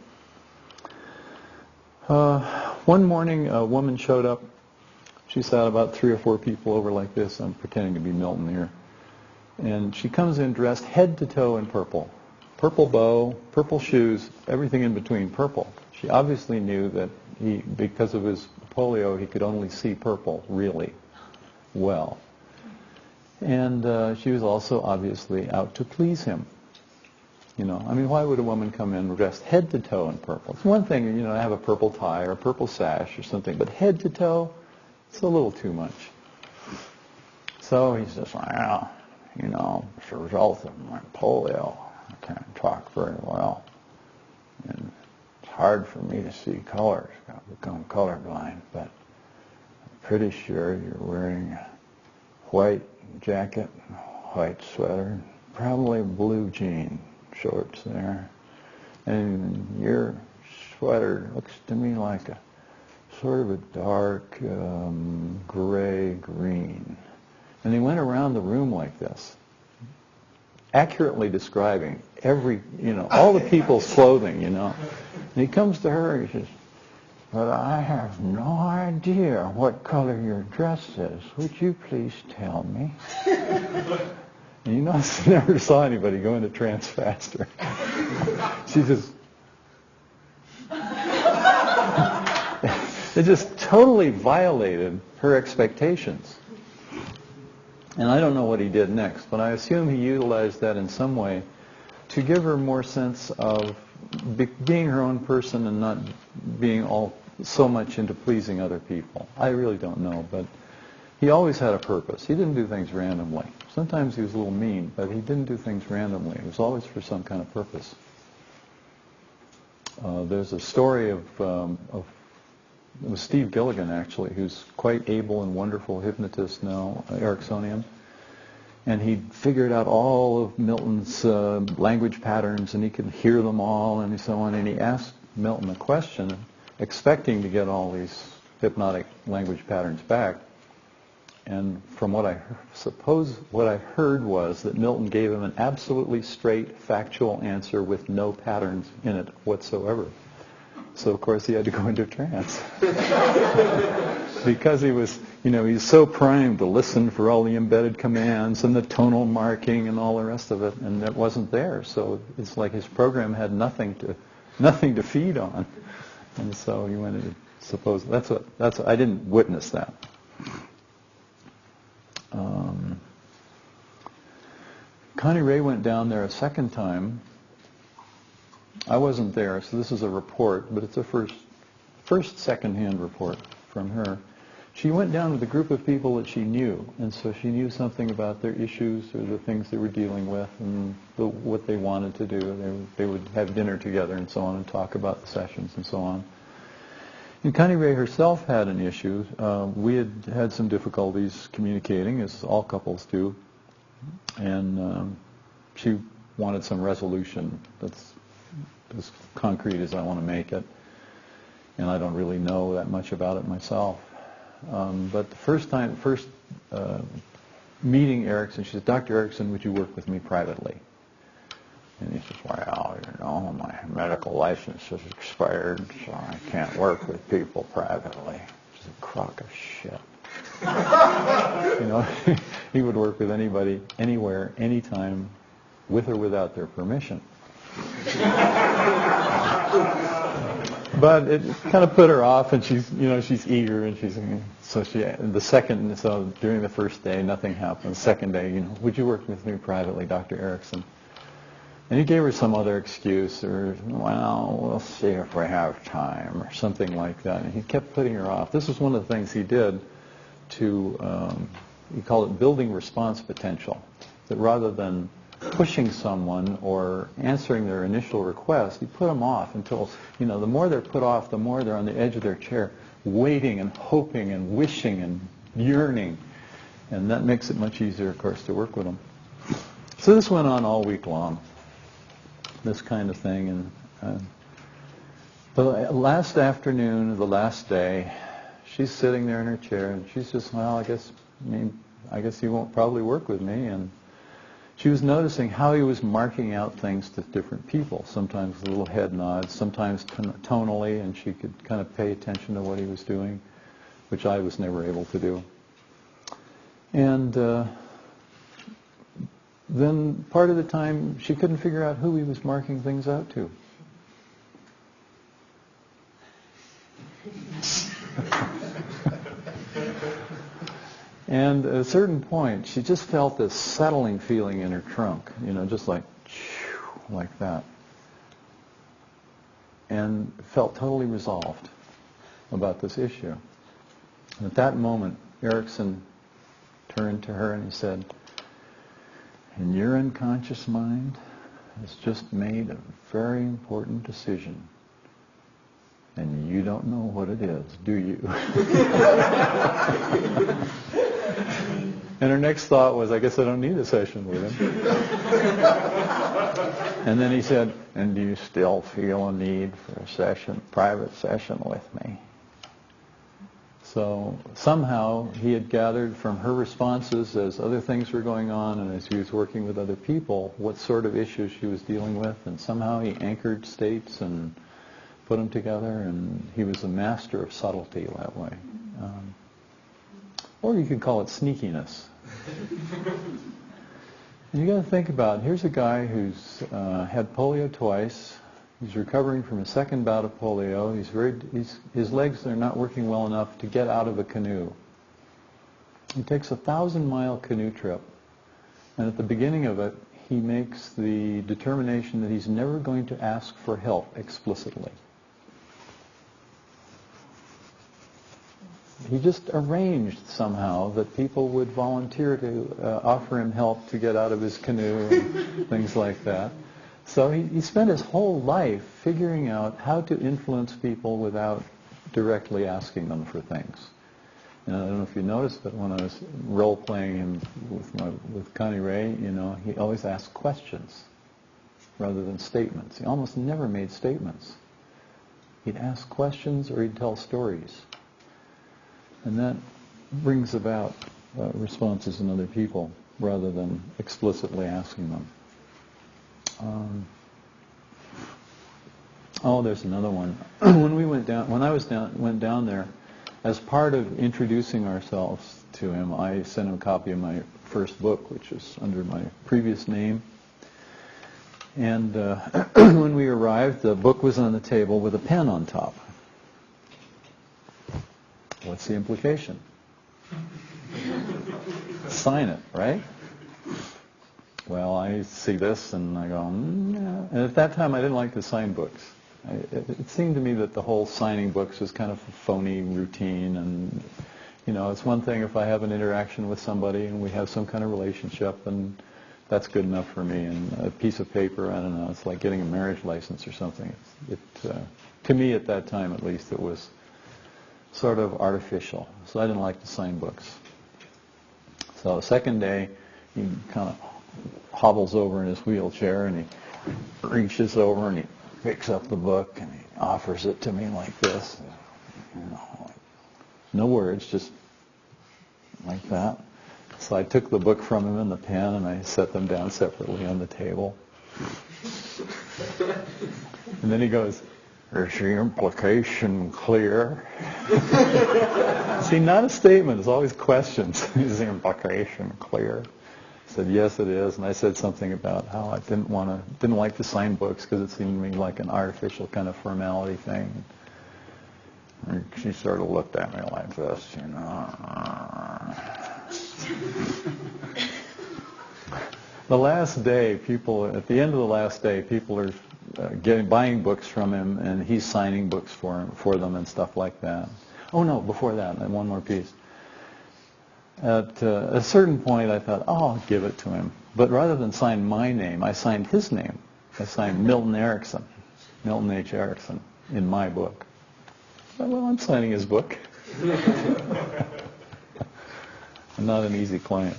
One morning, a woman showed up. She sat about 3 or 4 people over like this. I'm pretending to be Milton here. And she comes in dressed head to toe in purple. Purple bow, purple shoes, everything in between purple. She obviously knew that because of his polio, he could only see purple really well. And she was also obviously out to please him. Why would a woman come in dressed head to toe in purple? It's one thing, to have a purple tie or a purple sash or something, but head to toe, it's a little too much. So he says, well, as a result of my polio, I can't talk very well. And it's hard for me to see colors. I've become colorblind, but I'm pretty sure you're wearing a white jacket, white sweater, probably blue jean shorts there. And your sweater looks to me like a sort of a dark gray-green. And he went around the room like this, accurately describing every, all the people's clothing, And he comes to her and he says, "But I have no idea what color your dress is. Would you please tell me?" And I never saw anybody go into trance faster. She just... It just totally violated her expectations. And I don't know what he did next, but I assume he utilized that in some way to give her more sense of being her own person and not being all so much into pleasing other people. I really don't know, but he always had a purpose. He didn't do things randomly. Sometimes he was a little mean, but he didn't do things randomly. It was always for some kind of purpose. There's a story of it was Steve Gilligan, actually, who's quite able and wonderful hypnotist now, Ericksonian. And he figured out all of Milton's language patterns, and he could hear them all, and so on. And he asked Milton a question, expecting to get all these hypnotic language patterns back. And from what I heard was that Milton gave him an absolutely straight, factual answer with no patterns in it whatsoever. So, of course, he had to go into trance. Because he was, he's so primed to listen for all the embedded commands and the tonal marking and all the rest of it, and that wasn't there. So it's like his program had nothing to feed on. And so he went into, I didn't witness that. Connie Ray went down there a second time. I wasn't there, so this is a report, but it's a first second-hand report from her. She went down with a group of people that she knew, and so she knew something about their issues or the things they were dealing with and what they wanted to do. They would have dinner together and so on and talk about the sessions and so on. And Connie Ray herself had an issue. We had some difficulties communicating, as all couples do, and she wanted some resolution that's as concrete as I want to make it, and I don't really know that much about it myself. But the first meeting Erickson, she says, "Dr. Erickson, would you work with me privately?" And he says, "Well, my medical license has expired, so I can't work with people privately." Which is a crock of shit. He would work with anybody, anywhere, anytime, with or without their permission. But it kind of put her off, and she's eager, and during the first day, nothing happened. The second day, "Would you work with me privately, Dr. Erickson?" And he gave her some other excuse, or, "Well, we'll see if we have time," or something like that. And he kept putting her off. This was one of the things he did to, he called it building response potential. That rather than pushing someone or answering their initial request, he put them off until, the more they're put off, the more they're on the edge of their chair, waiting and hoping and wishing and yearning. And that makes it much easier, of course, to work with them. So this went on all week long, this kind of thing. And the last afternoon of the last day, she's sitting there in her chair, and she's just, "Well, I guess he won't probably work with me." And she was noticing how he was marking out things to different people, sometimes with little head nods, sometimes tonally, and she could kind of pay attention to what he was doing, which I was never able to do. And then part of the time, she couldn't figure out who he was marking things out to. And at a certain point, she just felt this settling feeling in her trunk, just like that. And felt totally resolved about this issue. And at that moment, Erickson turned to her and he said, "And your unconscious mind has just made a very important decision. And you don't know what it is, do you?" And her next thought was, "I guess I don't need a session with him." And then he said, "And do you still feel a need for a private session with me?" So somehow he had gathered from her responses as other things were going on and as he was working with other people what sort of issues she was dealing with, and somehow he anchored states and put them together, and he was a master of subtlety that way. Or you could call it sneakiness. And you got to think about, here's a guy who's had polio twice. He's recovering from a second bout of polio. His legs are not working well enough to get out of a canoe. He takes a 1,000-mile canoe trip, and at the beginning of it, he makes the determination that he's never going to ask for help explicitly. He just arranged somehow that people would volunteer to offer him help to get out of his canoe and things like that. So he spent his whole life figuring out how to influence people without directly asking them for things. And I don't know if you noticed, but when I was role-playing him with Connie Ray, he always asked questions rather than statements. He almost never made statements. He'd ask questions or he'd tell stories. And that brings about responses in other people rather than explicitly asking them. There's another one. When I went down there, as part of introducing ourselves to him, I sent him a copy of my first book, which is under my previous name. And when we arrived, the book was on the table with a pen on top. What's the implication? Sign it, right? Well, I see this and I go, yeah. And at that time I didn't like to sign books. It seemed to me that the whole signing books was kind of a phony routine, and it's one thing if I have an interaction with somebody and we have some kind of relationship, and that's good enough for me. And a piece of paper, I don't know, it's like getting a marriage license or something. To me at that time at least, it was sort of artificial. So I didn't like to sign books. So second day, he kind of hobbles over in his wheelchair and he reaches over and he picks up the book and he offers it to me like this. No words, just like that. So I took the book from him and the pen and I set them down separately on the table. And then he goes, "Is the implication clear?" See, not a statement, it's always questions. Is the implication clear? I said, "Yes, it is." And I said something about how I didn't like to sign books because it seemed to me like an artificial kind of formality thing. And she sort of looked at me like this, The last day, at the end of the last day, people are buying books from him, and he's signing books for them and stuff like that. Oh no, before that, and one more piece. At a certain point, I thought, I'll give it to him. But rather than sign my name, I signed his name. I signed Milton Erickson, Milton H. Erickson, in my book. I thought, well, I'm signing his book. I'm not an easy client.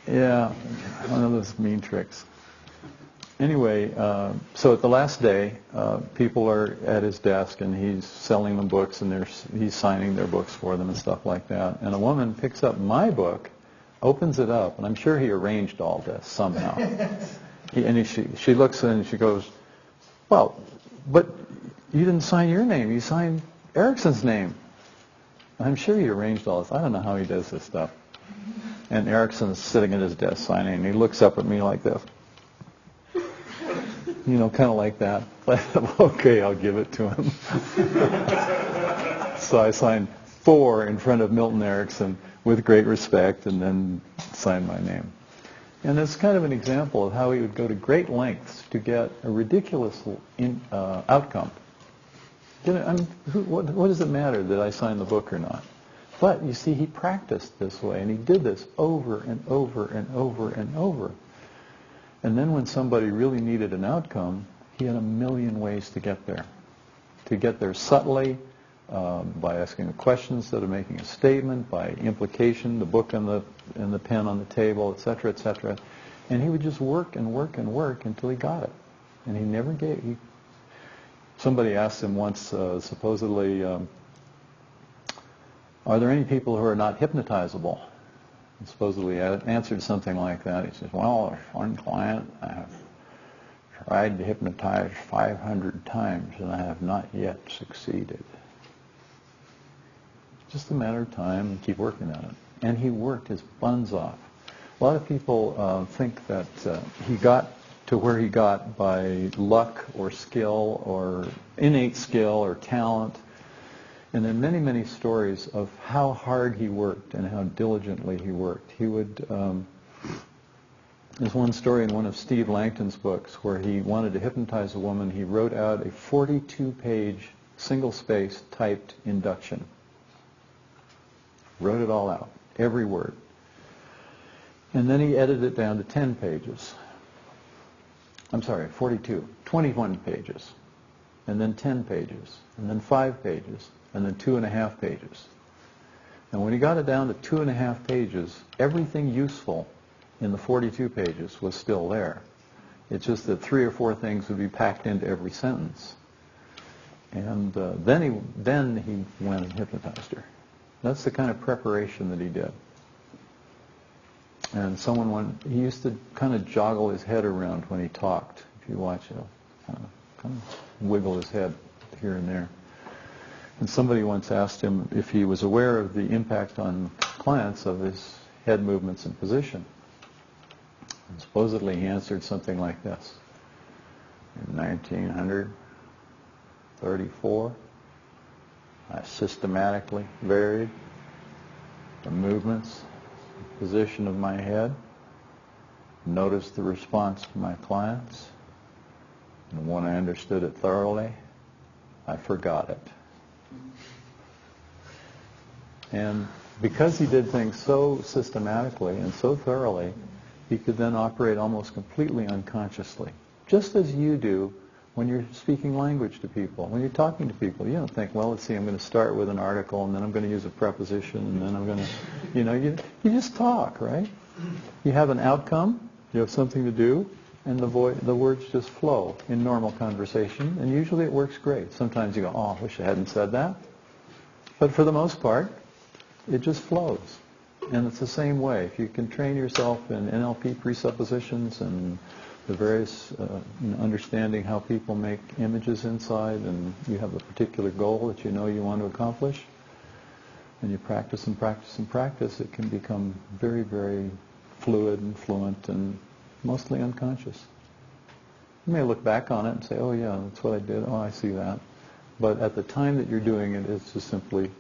Yeah, one of those mean tricks. Anyway, so at the last day, people are at his desk and he's selling them books and he's signing their books for them and stuff like that. And a woman picks up my book, opens it up, and I'm sure he arranged all this somehow. She looks in and she goes, "Well, but you didn't sign your name. You signed Erickson's name." I'm sure he arranged all this. I don't know how he does this stuff. And Erickson's sitting at his desk signing, and he looks up at me like this. Kind of like that. I thought, okay, I'll give it to him. So I signed 4 in front of Milton Erickson with great respect, and then signed my name. And it's kind of an example of how he would go to great lengths to get a ridiculous outcome. What does it matter that I signed the book or not? But you see, he practiced this way, and he did this over and over and over and over. And then when somebody really needed an outcome, he had a million ways to get there. To get there subtly, by asking a question instead of making a statement, by implication, the book and the pen on the table, etc., etc. And he would just work and work and work until he got it. And he never gave. Somebody asked him once, supposedly, are there any people who are not hypnotizable? And supposedly answered something like that. He says, well, there's one client I have tried to hypnotize 500 times and I have not yet succeeded. It's just a matter of time and keep working on it. And he worked his buns off. A lot of people think that he got to where he got by luck or skill or innate skill or talent. And there are many, many stories of how hard he worked and how diligently he worked. He would, there's one story in one of Steve Langton's books where he wanted to hypnotize a woman. He wrote out a 42-page, single-space typed induction. Wrote it all out, every word. And then he edited it down to 10 pages. I'm sorry, 42, 21 pages. And then 10 pages. And then 5 pages. And then 2.5 pages. And when he got it down to 2.5 pages, everything useful in the 42 pages was still there. It's just that 3 or 4 things would be packed into every sentence. And then he went and hypnotized her. That's the kind of preparation that he did. And he used to kind of joggle his head around when he talked. If you watch it, kind of wiggle his head here and there. And somebody once asked him if he was aware of the impact on clients of his head movements and position. And supposedly he answered something like this. In 1934, I systematically varied the movements, position of my head, noticed the response of my clients, and when I understood it thoroughly, I forgot it. And because he did things so systematically and so thoroughly, he could then operate almost completely unconsciously, just as you do when you're speaking language to people. When you're talking to people, you don't think, well, let's see, I'm going to start with an article, and then I'm going to use a preposition, and then I'm going to, you just talk, right? You have an outcome, you have something to do, and the words just flow in normal conversation, and usually it works great. Sometimes you go, oh, I wish I hadn't said that. But for the most part, it just flows. And it's the same way. If you can train yourself in NLP presuppositions and the various understanding how people make images inside, and you have a particular goal that you know you want to accomplish, and you practice and practice and practice, it can become very, very fluid and fluent and mostly unconscious. You may look back on it and say, oh yeah, that's what I did, oh I see that. But at the time that you're doing it, it's just simply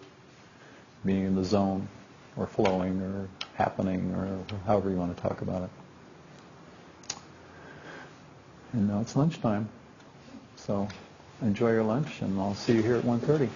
being in the zone, or flowing, or happening, or however you want to talk about it. And now it's lunchtime, so enjoy your lunch, and I'll see you here at 1:30.